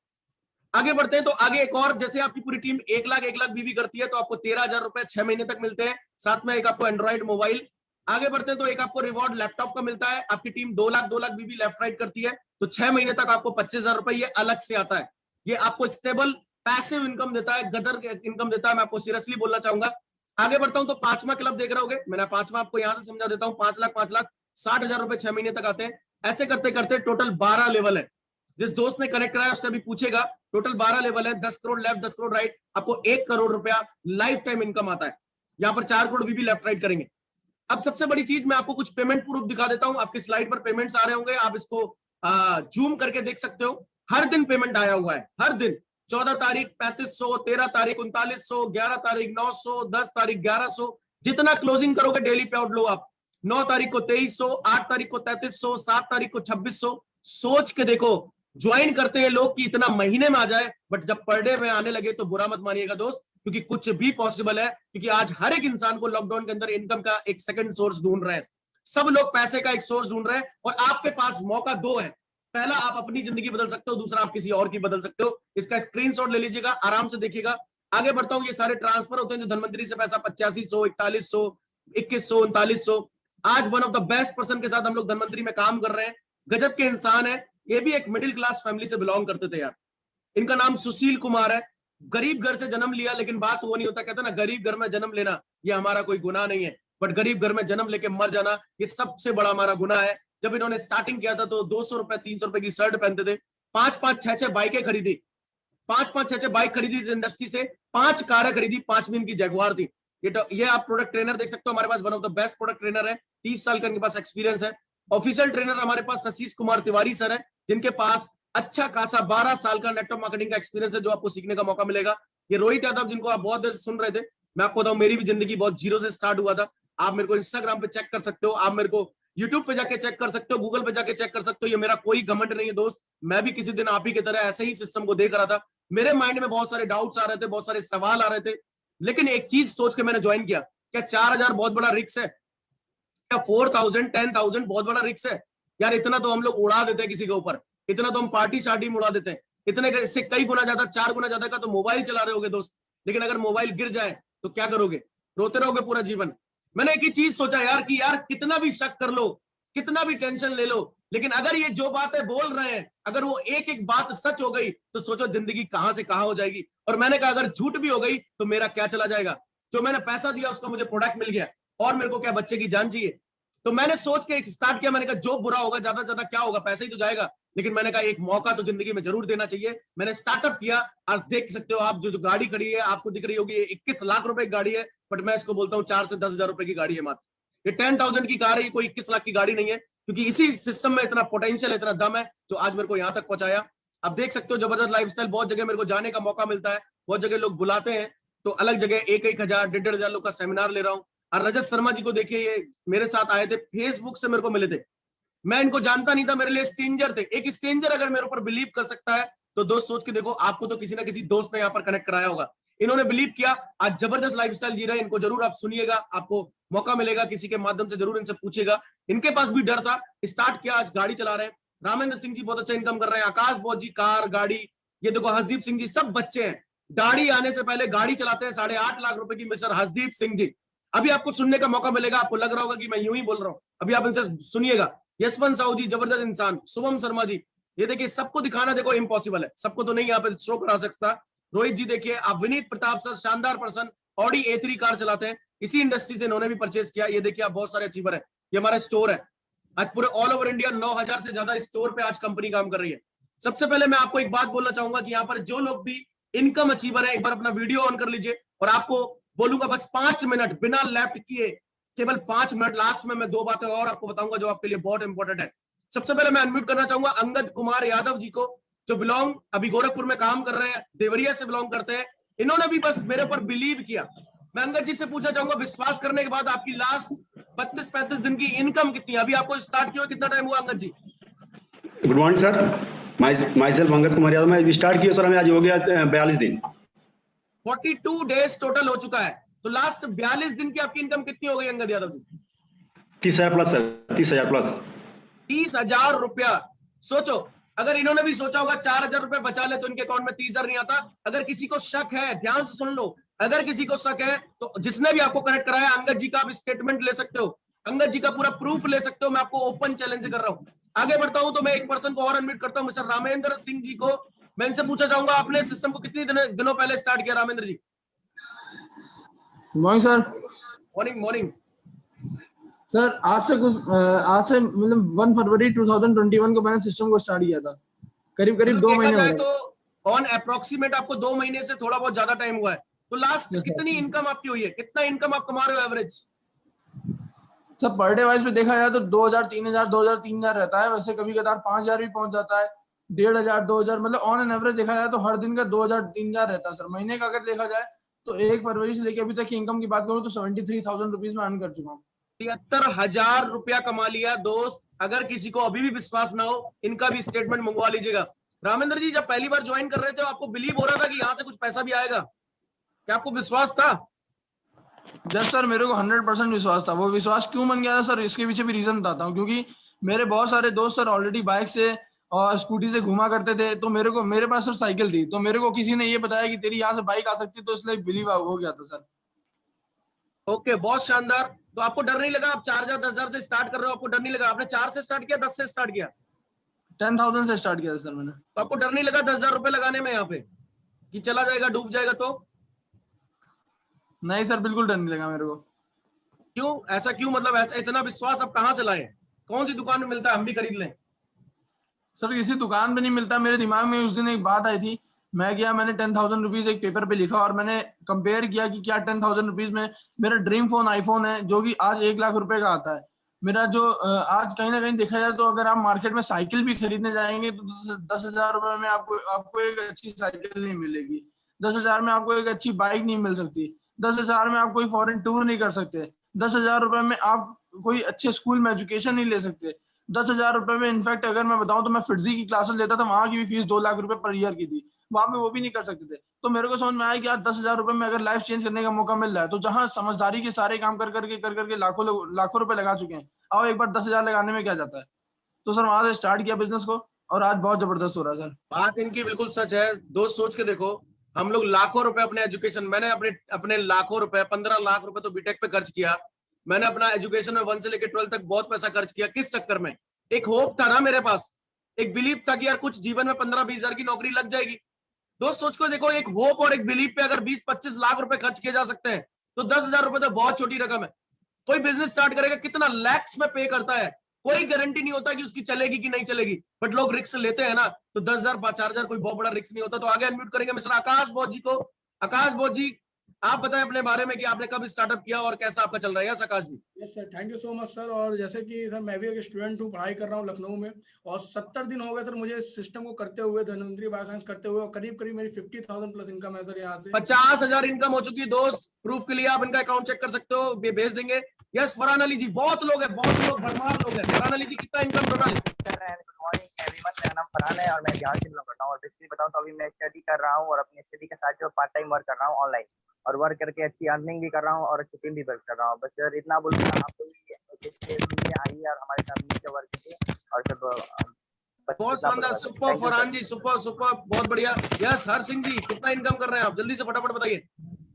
आगे बढ़ते हैं तो आगे एक और, जैसे आपकी पूरी टीम 1 लाख बीबी करती है, तो आपको 13,000 रुपए 6 महीने तक मिलते हैं। साथ में एक आपको एंड्रॉइड मोबाइल। आगे बढ़ते हैं तो एक आपको रिवॉर्ड लैपटॉप का मिलता है। आपकी टीम 2 लाख बीबी लेफ्ट राइट करती है, तो 6 महीने तक आपको 25,000 रुपए ये अलग से आता है। ये आपको स्टेबल पैसिव इनकम देता है, गदर इनकम देता है। मैं आपको सीरियसली बोलना चाहूंगा। आगे बढ़ता हूं तो 5वां क्लब देख रहे होगे, मैंने 5वां आपको यहां से समझा देता हूं। 5 लाख 60,000 रुपए 6 महीने तक आते हैं। ऐसे करते करते टोटल 12 लेवल है। जिस दोस्त ने कनेक्ट कराया उससे भी पूछेगा, टोटल 12 लेवल है। 10 करोड़ लेफ्ट, 10 करोड़ राइट, आपको 1 करोड़ रुपया लाइफ टाइम इनकम आता है। यहां पर 4 करोड़ बीबी लेफ्ट राइट करेंगे। अब सबसे बड़ी चीज, मैं आपको कुछ पेमेंट प्रूफ दिखा देता हूं। आपकी स्लाइड पर पेमेंट्स आ रहे होंगे, आप इसको जूम करके देख सकते हो। हर दिन पेमेंट आया हुआ है, हर दिन। 14 तारीख 3,500, 13 तारीख 3,900, 11 तारीख 900, 10 तारीख 1,100। जितना क्लोजिंग करोगे डेली पे आउट लो आप। 9 तारीख को 2,300, 8 तारीख को 3,300, 7 तारीख को 2,600। सोच के देखो, ज्वाइन करते हैं लोग कि इतना महीने में आ जाए, बट जब पर डे में आने लगे तो बुरा मत मानिएगा दोस्त, क्योंकि कुछ भी पॉसिबल है। क्योंकि आज हर एक इंसान को लॉकडाउन के अंदर इनकम का एक सेकंड सोर्स ढूंढ रहे हैं। सब लोग पैसे का एक सोर्स ढूंढ रहे हैं, और आपके पास मौका 2 है। पहला, आप अपनी जिंदगी बदल सकते हो। दूसरा, आप किसी और की बदल सकते हो। इसका स्क्रीनशॉट ले लीजिएगा, आराम से देखिएगा। आगे बढ़ता हूं, ये सारे ट्रांसफर होते हैं जो धनवंतरी से पैसा 8500, 4100, 2100, 3900। आज one of the best person के साथ हम लोग धनवंतरी में काम कर रहे हैं। गजब के इंसान है। ये भी एक मिडिल क्लास फैमिली से बिलोंग करते थे यार। इनका नाम सुशील कुमार है। गरीब घर से जन्म लिया, लेकिन बात वो नहीं होता, कहते ना गरीब घर में जन्म लेना ये हमारा कोई गुनाह नहीं है, बट गरीब घर में जन्म लेके मर जाना ये सबसे बड़ा हमारा गुनाह है। जब इन्होंने स्टार्टिंग किया था तो 200 रुपए 300 रुपए की शर्ट पहनते थे। 5-5, 6-6 बाइकें खरीदी, 5-5, 6-6 बाइक खरीदी इस इंडस्ट्री से। 5 कारें खरीदी, 5वीं इनकी जगुआर थी। ये आप प्रोडक्ट ट्रेनर देख सकते हो, हमारे पास one of the best product trainer है। 30 साल का इनके पास एक्सपीरियंस है। ऑफिशियल ट्रेनर हमारे पास आशीष कुमार तिवारी सर है, जिनके पास अच्छा खासा 12 साल का नेटवर्क मार्केटिंग का एक्सपीरियंस है, जो आपको सीखने का मौका मिलेगा। ये रोहित यादव, जिनको आप बहुत देर से सुन रहे थे, मैं आपको बताऊं, मेरी भी जिंदगी बहुत जीरो से स्टार्ट हुआ था। आप मेरे को इंस्टाग्राम पे चेक कर सकते हो, आप मेरे को यूट्यूब पे जाके चेक कर सकते हो, गूगल पे जाके चेक कर सकते हो। ये मेरा कोई घमंड नहीं है दोस्त। मैं भी किसी दिन आप ही की तरह ऐसे ही सिस्टम को देख रहा था। मेरे माइंड में बहुत सारे डाउट्स आ रहे थे, बहुत सारे सवाल आ रहे थे, लेकिन एक चीज सोच के मैंने ज्वाइन किया, क्या 4,000 बहुत बड़ा रिस्क है? क्या 4,000, 10,000 बहुत बड़ा रिस्क है? यार इतना तो हम लोग उड़ा देते हैं किसी के ऊपर, इतना तो हम पार्टी शार्टी में उड़ा देते हैं। इतने का इससे कई गुना ज्यादा, 4 गुना ज्यादा का तो मोबाइल चला रहे होगे दोस्त। लेकिन अगर मोबाइल गिर जाए तो क्या करोगे? रोते रहोगे पूरा जीवन। मैंने एक ही चीज सोचा यार, कि यार कितना भी शक कर लो, कितना भी टेंशन ले लो, लेकिन अगर ये जो बातें बोल रहे हैं, अगर वो एक एक बात सच हो गई तो सोचो जिंदगी कहां से कहां हो जाएगी। और मैंने कहा अगर झूठ भी हो गई तो मेरा क्या चला जाएगा? जो मैंने पैसा दिया उसका मुझे प्रोडक्ट मिल गया, और मेरे को क्या बच्चे की जान चाहिए? तो मैंने सोच के एक स्टार्ट किया। मैंने कहा जो बुरा होगा, ज्यादा से ज्यादा क्या होगा, पैसा ही तो जाएगा। लेकिन मैंने कहा एक मौका तो जिंदगी में जरूर देना चाहिए। मैंने स्टार्टअप किया। आज देख सकते हो आप, जो गाड़ी खड़ी है आपको दिख रही होगी, 21 लाख रुपए की गाड़ी है, बट मैं इसको बोलता हूँ 4 से 10,000 रुपए की गाड़ी है मात्र। ये 10,000 की कार है, कोई 21 लाख की गाड़ी नहीं है। क्योंकि इसी सिस्टम में इतना पोटेंशियल, इतना दम है, जो आज मेरे को यहां तक पहुंचाया। अब देख सकते हो जबरदस्त लाइफस्टाइल। बहुत जगह मेरे को जाने का मौका मिलता है, बहुत जगह लोग बुलाते हैं, तो अलग जगह 1,000, 1,500 लोग का सेमिनार ले रहा हूँ। और रजत शर्मा जी को देखिए, ये मेरे साथ आए थे, फेसबुक से मेरे को मिले थे। मैं इनको जानता नहीं था, मेरे लिए स्ट्रेंजर थे। एक स्ट्रेंजर अगर मेरे ऊपर बिलीव कर सकता है, तो दोस्त सोच के देखो, आपको तो किसी ना किसी दोस्त ने यहाँ पर कनेक्ट कराया होगा। इन्होंने बिलीव किया, आज जबरदस्त लाइफस्टाइल जी रहे हैं। इनको जरूर आप सुनिएगा, आपको मौका मिलेगा, किसी के माध्यम से जरूर इनसे पूछेगा। इनके पास भी डर था, स्टार्ट किया, आज गाड़ी चला रहे हैं। रामेंद्र सिंह जी बहुत अच्छा इनकम कर रहे हैं। आकाश बहुत जी कार गाड़ी, ये देखो हर्षदीप सिंह जी, सब बच्चे हैं। दाढ़ी आने से पहले गाड़ी चलाते हैं। 8.5 लाख रुपए की मिस्टर हर्षदीप सिंह जी। अभी आपको सुनने का मौका मिलेगा, आपको लग रहा होगा कि मैं यूं ही बोल रहा हूं, अभी आप इनसे सुनिएगा। यशवंत साहू जी जबरदस्त इंसान। शुभम शर्मा जी, ये देखिए, सबको दिखाना देखो इम्पॉसिबल है, सबको तो नहीं यहाँ पे शो करा सकता, रोहित जी देखिए आप, विनीत प्रताप सर शानदार पर्सन, ऑडी A3 कार चलाते हैं, इसी इंडस्ट्री से इन्होंने भी परचेज किया। ये देखिए आप, बहुत सारे अचीवर है। ये हमारा स्टोर है, आज पूरे ऑल ओवर इंडिया 9000 से ज्यादा स्टोर पे आज कंपनी काम कर रही है। सबसे पहले मैं आपको एक बात बोलना चाहूंगा कि यहाँ पर जो लोग भी इनकम अचीवर है, एक बार अपना वीडियो ऑन कर लीजिए और आपको बोलूंगा बस 5 मिनट बिना लेफ्ट किए, केवल 5 मिनट, लास्ट में मैं 2 बातें और आपको बताऊंगा जो आपके लिए बहुत इंपॉर्टेंट है। सबसे पहले मैं अनम्यूट करना चाहूंगा अंगद कुमार यादव जी को, जो बिलोंग अभी गोरखपुर में काम कर रहे हैं, देवरिया से बिलोंग करते हैं। इन्होंने भी बस मेरे ऊपर बिलीव किया। मैं अंगद जी से पूछना चाहूंगा, विश्वास करने के बाद आपकी लास्ट 32-35 दिन की इनकम कितनी है? अभी आपको स्टार्ट किया कितना टाइम हुआ Angad ji? Good morning sir, myself Angad Kumar Yadav. मैं स्टार्ट किया सर, हमें आज हो गया 42 दिन। 42 डेज टोटल हो चुका है। तो लास्ट 42 दिन की आपकी इनकम कितनी हो गई Angad Yadav ji? 30,000 plus sir, 30,000 plus. 30,000 रुपया। सोचो, अगर इन्होंने भी सोचा होगा 4,000 रुपए बचा ले तो इनके अकाउंट में 30,000 नहीं आता। अगर किसी को शक है, ध्यान से सुन लो, अगर किसी को शक है तो जिसने भी आपको कनेक्ट कराया अंगद जी का आप स्टेटमेंट ले सकते हो, अंगद जी का पूरा प्रूफ ले सकते हो। मैं आपको ओपन चैलेंज कर रहा हूं। आगे बढ़ता हूं तो मैं एक पर्सन को और अनम्यूट करता हूं, मिस्टर रामेंद्र सिंह जी को। मैं इनसे पूछना चाहूंगा, आपने सिस्टम को कितनी दिनों पहले स्टार्ट किया Ramendra ji? Morning sir. Morning morning sir आज से मतलब 1 फरवरी 2021 को मैंने सिस्टम को स्टार्ट किया था, करीब 2 महीने हो गए। तो ऑन अप्रोक्सीमेट आपको 2 महीने से थोड़ा बहुत ज्यादा टाइम हुआ है। तो लास्ट कितनी इनकम आपकी हुई है? कितना इनकम आप कमा रहे हो average? Sir per day wise पे देखा जाए तो 2,000 3,000 रहता है। वैसे कभी कदार 5,000 भी पहुंच जाता है, 1,500 2,000, मतलब ऑन एन एवरेज देखा जाए तो हर दिन का 2,000 3,000 रहता है सर। महीने का अगर देखा जाए तो 1 फरवरी से लेकर अभी तक की इनकम की बात करूँ तो 73,000 रुपीज में अर्न कर चुका हूँ। 73,000 रुपया कमा लिया दोस्त। अगर किसी को अभी भी विश्वास ना हो, इनका भी स्टेटमेंट मंगवा लीजिएगा। रामेंद्र जी, जब पहली बार ज्वाइन कर रहे थे आपको बिलीव हो रहा था कि यहाँ से कुछ पैसा भी आएगा? क्या आपको विश्वास था? यस सर, मेरे को 100% विश्वास था। वो विश्वास क्यों बन गया था सर, इसके पीछे भी रीजन बताता हूँ। क्योंकि मेरे बहुत सारे दोस्त सर ऑलरेडी बाइक से और स्कूटी से घुमा करते थे, तो मेरे पास सर साइकिल थी, तो मेरे को किसी ने ये बताया कि तेरी यहाँ से बाइक आ सकती है, तो इसलिए बिलीव हो गया था सर। ओके, बहुत शानदार। तो आपको डर नहीं लगा? आप 4,000 10,000 से स्टार्ट कर रहे हो, आपको डर नहीं लगा? आपने 4 से स्टार्ट किया, 10 से स्टार्ट किया? 10,000 से स्टार्ट किया था सर मैंने। तो आपको डर नहीं लगा 10,000 रुपए लगाने में यहाँ पे कि चला जाएगा, डूब जाएगा? तो नहीं सर, बिल्कुल डर नहीं लगा मेरे को। क्यों? ऐसा क्यों? मतलब ऐसा इतना विश्वास आप कहाँ से लाए? कौन सी दुकान में मिलता है, हम भी खरीद लें? सर किसी दुकान पे नहीं मिलता। मेरे दिमाग में उस दिन एक बात आई थी, मैं गया, मैंने 10,000 रुपीज एक पेपर पे लिखा और मैंने कंपेयर किया कि क्या 10,000 रुपीज में मेरा ड्रीम फोन आईफोन है, जो कि आज 1 लाख रुपए का आता है। मेरा जो आज कहीं ना कहीं देखा जाए तो अगर आप मार्केट में साइकिल भी खरीदने जाएंगे तो 10,000 रुपए में आपको एक अच्छी साइकिल नहीं मिलेगी, 10,000 में आपको एक अच्छी बाइक नहीं मिल सकती, 10,000 में आप कोई फॉरेन टूर नहीं कर सकते, 10,000 रुपए में आप कोई अच्छे स्कूल में एजुकेशन नहीं ले सकते। 10,000 रुपए में इनफैक्ट अगर मैं बताऊं तो मैं फिटजी की क्लासेस लेता था, वहां की भी फीस 2 लाख रुपए पर ईयर की थी, वहां पे वो भी नहीं कर सकते थे। तो मेरे को समझ में आया कि यार 10,000 रुपए में अगर लाइफ चेंज करने का मौका मिल रहा है, तो जहां समझदारी के सारे काम कर करके लाखों रुपए लगा चुके हैं, आओ एक बार 10,000 लगाने में क्या जाता है। तो सर वहां से स्टार्ट किया बिजनेस को और आज बहुत जबरदस्त हो रहा है सर। बात इनकी बिल्कुल सच है दोस्त। सोच के देखो, हम लोग लाखों रुपए अपने एजुकेशन, मैंने अपने लाखों रुपए, 15 लाख रुपए तो बीटेक पे खर्च किया। मैंने अपना एजुकेशन में 1 से लेकर 12 तक बहुत पैसा खर्च किया। किस चक्कर में? एक होप था ना मेरे पास, एक बिलीव था कि यार कुछ जीवन में 15-20 हजार की नौकरी लग जाएगी। दोस्त सोच को देखो, एक होप और एक बिलीव पे अगर 20-25 लाख रुपए खर्च किए जा सकते हैं तो 10,000 रुपए तो बहुत छोटी रकम है। कोई बिजनेस स्टार्ट करेगा कितना लैक्स में पे करता है, कोई गारंटी नहीं होता कि उसकी चलेगी कि नहीं चलेगी, बट लोग रिस्क लेते हैं ना। तो 10,000 4,000 कोई बहुत बड़ा रिस्क नहीं होता। तो आगे अनम्यूट करेंगे मिस्टर आकाश बोध जी को। आकाश बोध जी, आप बताएं अपने बारे में कि आपने कब स्टार्टअप किया और कैसा आपका चल रहा है? Yes Akash ji. Yes sir, thank you so much sir. और जैसे कि सर मैं भी एक स्टूडेंट हूँ, पढ़ाई कर रहा हूँ लखनऊ में, और 70 दिन हो गए सर मुझे सिस्टम को करते हुए, धन्वंतरी बायोसाइंस करते हुए, और करीब मेरी 50,000 प्लस इनकम है सर यहाँ से। 50,000 इनकम हो चुकी है दोस्त। प्रूफ के लिए आप इनका अकाउंट चेक कर सकते हो, भेज देंगे। यस फरहान अली जी, बहुत लोग हैं, बहुत लोग, भरमार लोग हैं। फरहान अली जी, कितना income total? Good morning everyone, मेरा नाम फरहान है और मैं बिहार से बिलोंग करता हूँ। और बेसिकली बताऊँ तो अभी मैं स्टडी कर रहा हूँ और अपनी स्टडी के साथ जो पार्ट टाइम वर्क कर रहा हूँ ऑनलाइन, और वर्क करके अच्छी अर्निंग भी कर रहा हूँ और अच्छी टीम भी वर्क कर रहा हूँ। बस सर इतना बोलूँगा आपको भी आइए और हमारे साथ मिलकर वर्क कीजिए और सब। बहुत शानदार, सुपर फरहान जी, सुपर सुपर, बहुत बढ़िया। यस हर सिंह जी, कितना इनकम कर रहे हैं आप? जल्दी से फटाफट बताइए।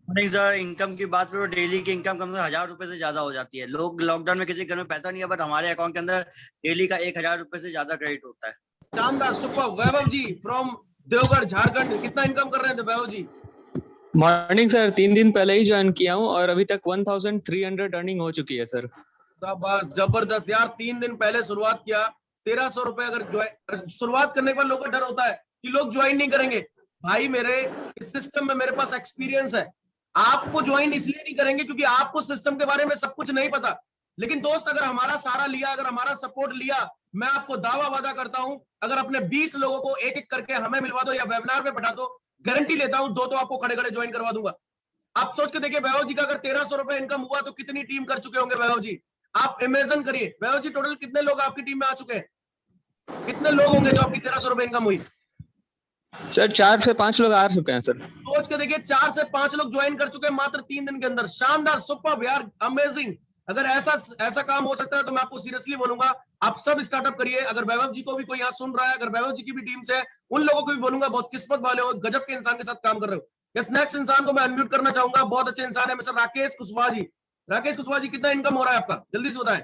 नहीं सर, इनकम की बात करो, डेली की इनकम कम से कम 1,000 रुपए से ज्यादा हो जाती है। लोग लॉकडाउन में किसी घर में पैसा नहीं है, बट हमारे अकाउंट के अंदर डेली का 1,000 रुपए से ज्यादा क्रेडिट होता है। शानदार, सुपर। वैभव जी फ्रॉम देवगढ़, झारखंड, कितना इनकम कर रहे थे वैभव जी? मॉर्निंग सर, 3 दिन पहले ही ज्वाइन किया हूँ और अभी तक 1300 अर्निंग हो चुकी है सर। बस जबरदस्त यार, 3 दिन पहले शुरुआत किया, 1300 रुपए। अगर शुरुआत करने के बाद लोगों का डर होता है कि लोग ज्वाइन नहीं करेंगे। भाई मेरे इस सिस्टम में मेरे पास एक्सपीरियंस है। आपको ज्वाइन इसलिए नहीं करेंगे क्योंकि आपको सिस्टम के बारे में सब कुछ नहीं पता, लेकिन दोस्त अगर हमारा सहारा लिया, अगर हमारा सपोर्ट लिया, मैं आपको दावा वादा करता हूं, अगर अपने 20 लोगों को एक एक करके हमें मिलवा दो या वेबिनार में बैठा दो, गारंटी लेता हूं 2 तो आपको खड़े खड़े ज्वाइन करवा दूंगा। आप सोच के देखिए वैभव जी का अगर 1300 रुपए इनकम हुआ तो कितनी टीम कर चुके होंगे वैभव जी? आप इमेजिन करिए वैभव जी, टोटल कितने लोग आपकी टीम में आ चुके हैं? कितने लोग होंगे जो आपकी 1300 रुपए इनकम हुई? सर 4 से 5 लोग आ चुके हैं सर। सोच के देखिए 4 से 5 लोग ज्वाइन कर चुके हैं मात्र 3 दिन के अंदर। शानदार, सुपर यार, अमेजिंग। अगर ऐसा काम हो सकता है तो मैं आपको सीरियसली बोलूंगा आप सब स्टार्टअप करिए। अगर वैभव जी को भी कोई यहाँ सुन रहा है, अगर वैभव जी की भी टीम से है, उन लोगों को भी बोलूंगा बहुत किस्मत वाले हो, गजब के इंसान के साथ काम कर रहे हो। यस, नेक्स्ट इंसान को मैं अनम्यूट करना चाहूंगा, बहुत अच्छे इंसान है मिस्टर राकेश कुशवाहा जी। राकेश कुशवाहा जी, कितना इनकम हो रहा है आपका, जल्दी से बताएं।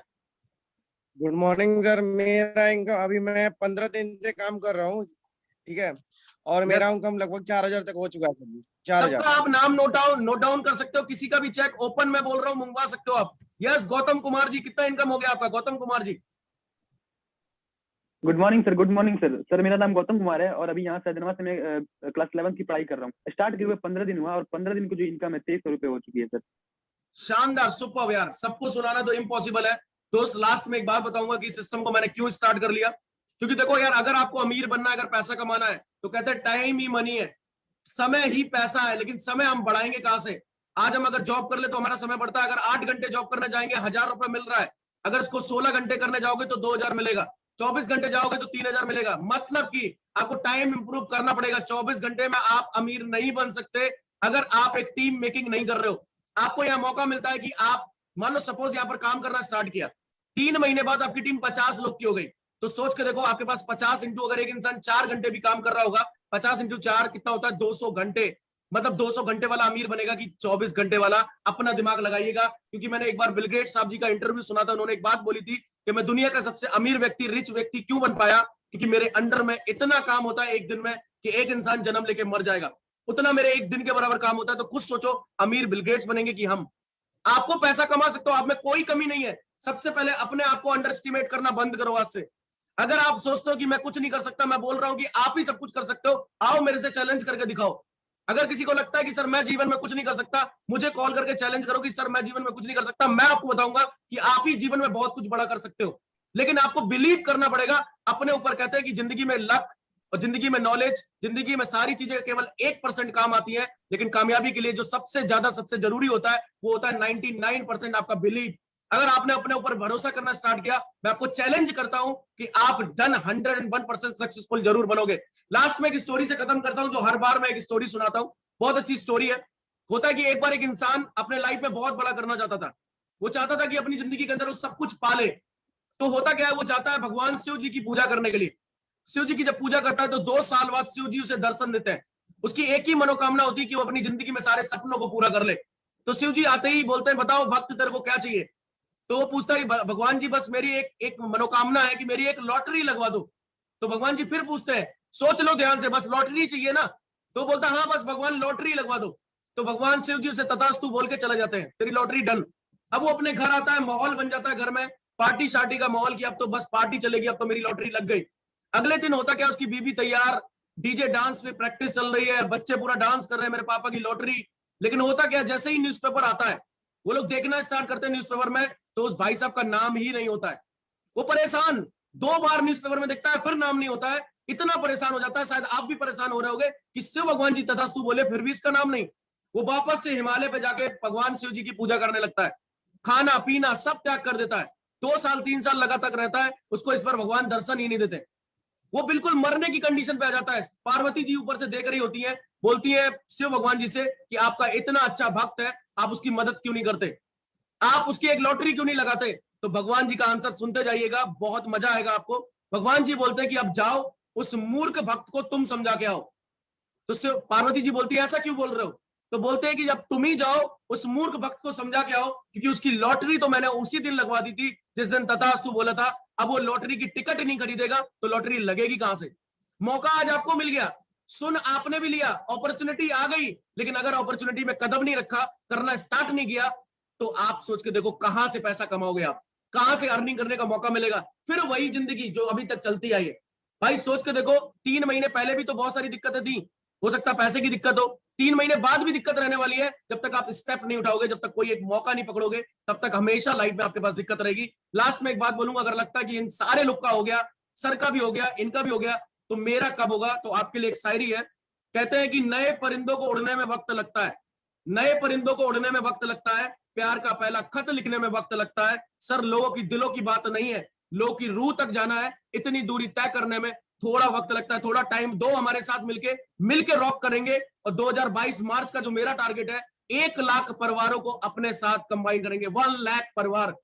गुड मॉर्निंग सर, मेरा इनकम अभी मैं 15 दिन से काम कर रहा हूँ, ठीक है, और मेरा इनकम लगभग 4000 तक हो चुका है। 4000 आप नाम नोट डाउन कर सकते हो, किसी का भी चेक ओपन में बोल रहा हूँ मंगवा सकते हो आप। यस, गौतम कुमार जी, कितना इनकम हो गया आपका? Gautam Kumar ji, good morning sir. Good morning sir. Sir मेरा नाम गौतम कुमार है और अभी यहाँ हैदराबाद से मैं क्लास 11 की पढ़ाई कर रहा हूँ। स्टार्ट किए हुए 15 दिन हुआ और 15 दिन को जो इनकम है 2300 रुपए हो चुकी है सर। शानदार, सुपर यार, सबको सुनाना तो इम्पॉसिबल है दोस्त। लास्ट में एक बात बताऊंगा कि सिस्टम को मैंने क्यों स्टार्ट कर लिया, क्योंकि देखो यार, अगर आपको अमीर बनना है, अगर पैसा कमाना है, तो कहते हैं टाइम ही मनी है, समय ही पैसा है। लेकिन समय हम बढ़ाएंगे कहां से? आज हम अगर जॉब कर ले तो हमारा समय बढ़ता है। अगर 8 घंटे जॉब करने जाएंगे 1000 रुपए मिल रहा है, अगर उसको 16 घंटे करने जाओगे तो 2000 मिलेगा, 24 घंटे जाओगे तो 3000 मिलेगा। मतलब कि आपको टाइम इंप्रूव करना पड़ेगा। 24 घंटे में आप अमीर नहीं बन सकते अगर आप एक टीम मेकिंग नहीं कर रहे हो। आपको यह मौका मिलता है कि आप मान लो सपोज यहाँ पर काम करना स्टार्ट किया, 3 महीने बाद आपकी टीम 50 लोग की हो गई, तो सोच के देखो आपके पास 50 इंटू, अगर एक इंसान 4 घंटे भी काम कर रहा होगा, 50 इंटू 4 कितना होता है? 200 घंटे। मतलब 200 घंटे वाला अमीर बनेगा कि 24 घंटे वाला? अपना दिमाग लगाइएगा, क्योंकि मैंने एक बार बिल गेट्स साहब जी का इंटरव्यू सुना था, उन्होंने एक बात बोली थी कि मैं दुनिया का सबसे अमीर व्यक्ति, रिच व्यक्ति क्यों बन पाया? क्योंकि मेरे अंडर में इतना काम होता है एक दिन में कि एक इंसान जन्म लेके मर जाएगा, उतना मेरे एक दिन के बराबर काम होता है। तो खुद सोचो, अमीर बिल गेट्स बनेंगे कि हम? आपको पैसा कमा सकते हो, आप में कोई कमी नहीं है। सबसे पहले अपने आप को अंडर एस्टिमेट करना बंद करो आज से। अगर आप सोचते हो कि मैं कुछ नहीं कर सकता, मैं बोल रहा हूं कि आप ही सब कुछ कर सकते हो। आओ मेरे से चैलेंज करके दिखाओ। अगर किसी को लगता है कि सर मैं जीवन में कुछ नहीं कर सकता, मुझे कॉल करके चैलेंज करो कि सर मैं जीवन में कुछ नहीं कर सकता। मैं आपको बताऊंगा कि आप ही जीवन में बहुत कुछ बड़ा कर सकते हो, लेकिन आपको बिलीव करना पड़ेगा अपने ऊपर। कहते हैं कि जिंदगी में लक और जिंदगी में नॉलेज, जिंदगी में सारी चीजें केवल 1% काम आती है, लेकिन कामयाबी के लिए जो सबसे ज्यादा सबसे जरूरी होता है वो होता है 99% आपका बिलीव। अगर आपने अपने ऊपर भरोसा करना स्टार्ट किया, मैं आपको चैलेंज करता हूं कि आप डन 101% सक्सेसफुल जरूर बनोगे। लास्ट में एक स्टोरी से खत्म करता हूं, जो हर बार मैं एक स्टोरी सुनाता हूं, बहुत अच्छी स्टोरी है। होता है कि एक बार एक इंसान अपने लाइफ में बहुत बड़ा करना चाहता था। वो चाहता था कि अपनी जिंदगी के अंदर वो सब कुछ पाले। तो होता क्या है, वो जाता है भगवान शिव जी की पूजा करने के लिए। शिव जी की जब पूजा करता है तो 2 साल बाद शिव जी उसे दर्शन देते हैं। उसकी एक ही मनोकामना होती है कि वो अपनी जिंदगी में सारे सपनों को पूरा कर ले। तो शिव जी आते ही बोलते हैं, बताओ भक्त तेरे को क्या चाहिए? तो वो पूछता है कि भगवान जी बस मेरी एक मनोकामना है कि मेरी एक लॉटरी लगवा दो। तो भगवान जी फिर पूछते हैं, सोच लो ध्यान से, बस लॉटरी चाहिए ना? तो बोलता हाँ बस भगवान लॉटरी लगवा दो। तो भगवान शिव जी उसे तथास्तु बोल के चले जाते हैं, तेरी लॉटरी डन। अब वो अपने घर आता है, माहौल बन जाता है घर में, पार्टी शार्टी का माहौल, कि अब तो बस पार्टी चलेगी, अब तो मेरी लॉटरी लग गई। अगले दिन होता क्या, उसकी बीबी तैयार, डीजे डांस पे प्रैक्टिस चल रही है, बच्चे पूरा डांस कर रहे हैं, मेरे पापा की लॉटरी। लेकिन होता क्या, जैसे ही न्यूज़पेपर आता है, वो लोग देखना स्टार्ट करते हैं न्यूज़पेपर में, तो उस भाई साहब का नाम ही नहीं होता है। वो परेशान, 2 बार न्यूज़पेपर में देखता है, फिर नाम नहीं होता है। इतना परेशान हो जाता है, शायद आप भी परेशान हो रहे होंगे कि शिव भगवान जी तथास्तु बोले, फिर भी इसका नाम नहीं। वो वापस से हिमालय पे जाके भगवान शिव जी की पूजा करने लगता है, खाना पीना सब त्याग कर देता है। 2 साल 3 साल लगातार रहता है, उसको इस बार भगवान दर्शन ही नहीं देते। वो बिल्कुल मरने की कंडीशन पे आ जाता है। पार्वती जी ऊपर से देख रही होती हैं, बोलती है शिव भगवान जी से कि आपका इतना अच्छा भक्त है, आप उसकी मदद क्यों नहीं करते, आप उसकी एक लॉटरी क्यों नहीं लगाते? तो भगवान जी का आंसर सुनते जाइएगा, बहुत मजा आएगा आपको। भगवान जी बोलते हैं कि अब जाओ, उस मूर्ख भक्त को तुम समझा के आओ। तो पार्वती जी बोलती है, ऐसा क्यों बोल रहे हो? तो बोलते हैं कि जब तुम ही जाओ, उस मूर्ख भक्त को समझा के आओ, क्योंकि उसकी लॉटरी तो मैंने उसी दिन लगवा दी थी जिस दिन तथास्तु बोला था। अब वो लॉटरी की टिकट नहीं खरीदेगा तो लॉटरी लगेगी कहां से? मौका आज आपको मिल गया। सुन आपने भी लिया, अपॉर्चुनिटी आ गई, लेकिन अगर अपॉर्चुनिटी में कदम नहीं रखा, करना स्टार्ट नहीं किया, तो आप सोच के देखो कहां से पैसा कमाओगे, आप कहां से अर्निंग करने का मौका मिलेगा। फिर वही जिंदगी जो अभी तक चलती आई है। भाई सोच के देखो, 3 महीने पहले भी तो बहुत सारी दिक्कतें थी, हो सकता है पैसे की दिक्कत हो, 3 महीने बाद भी दिक्कत रहने वाली है। जब तक आप स्टेप नहीं उठाओगे, जब तक कोई एक मौका नहीं पकड़ोगे, तब तक हमेशा लाइफ में आपके पास दिक्कत रहेगी। लास्ट में एक बात बोलूंगा, अगर लगता है कि इन सारे लोग का हो गया, सर का भी हो गया, इनका भी हो गया, तो मेरा कब होगा, तो आपके लिए एक शायरी है। कहते हैं कि नए परिंदों को उड़ने में वक्त लगता है, नए परिंदों को उड़ने में वक्त लगता है, प्यार का पहला खत लिखने में वक्त लगता है। सर लोगों की दिलों की बात नहीं है, लोगों की रूह तक जाना है, इतनी दूरी तय करने में थोड़ा वक्त लगता है। थोड़ा टाइम दो, हमारे साथ मिलके रॉक करेंगे। और 2022 मार्च का जो मेरा टारगेट है, 1 लाख परिवारों को अपने साथ कंबाइन करेंगे। 1 लाख परिवार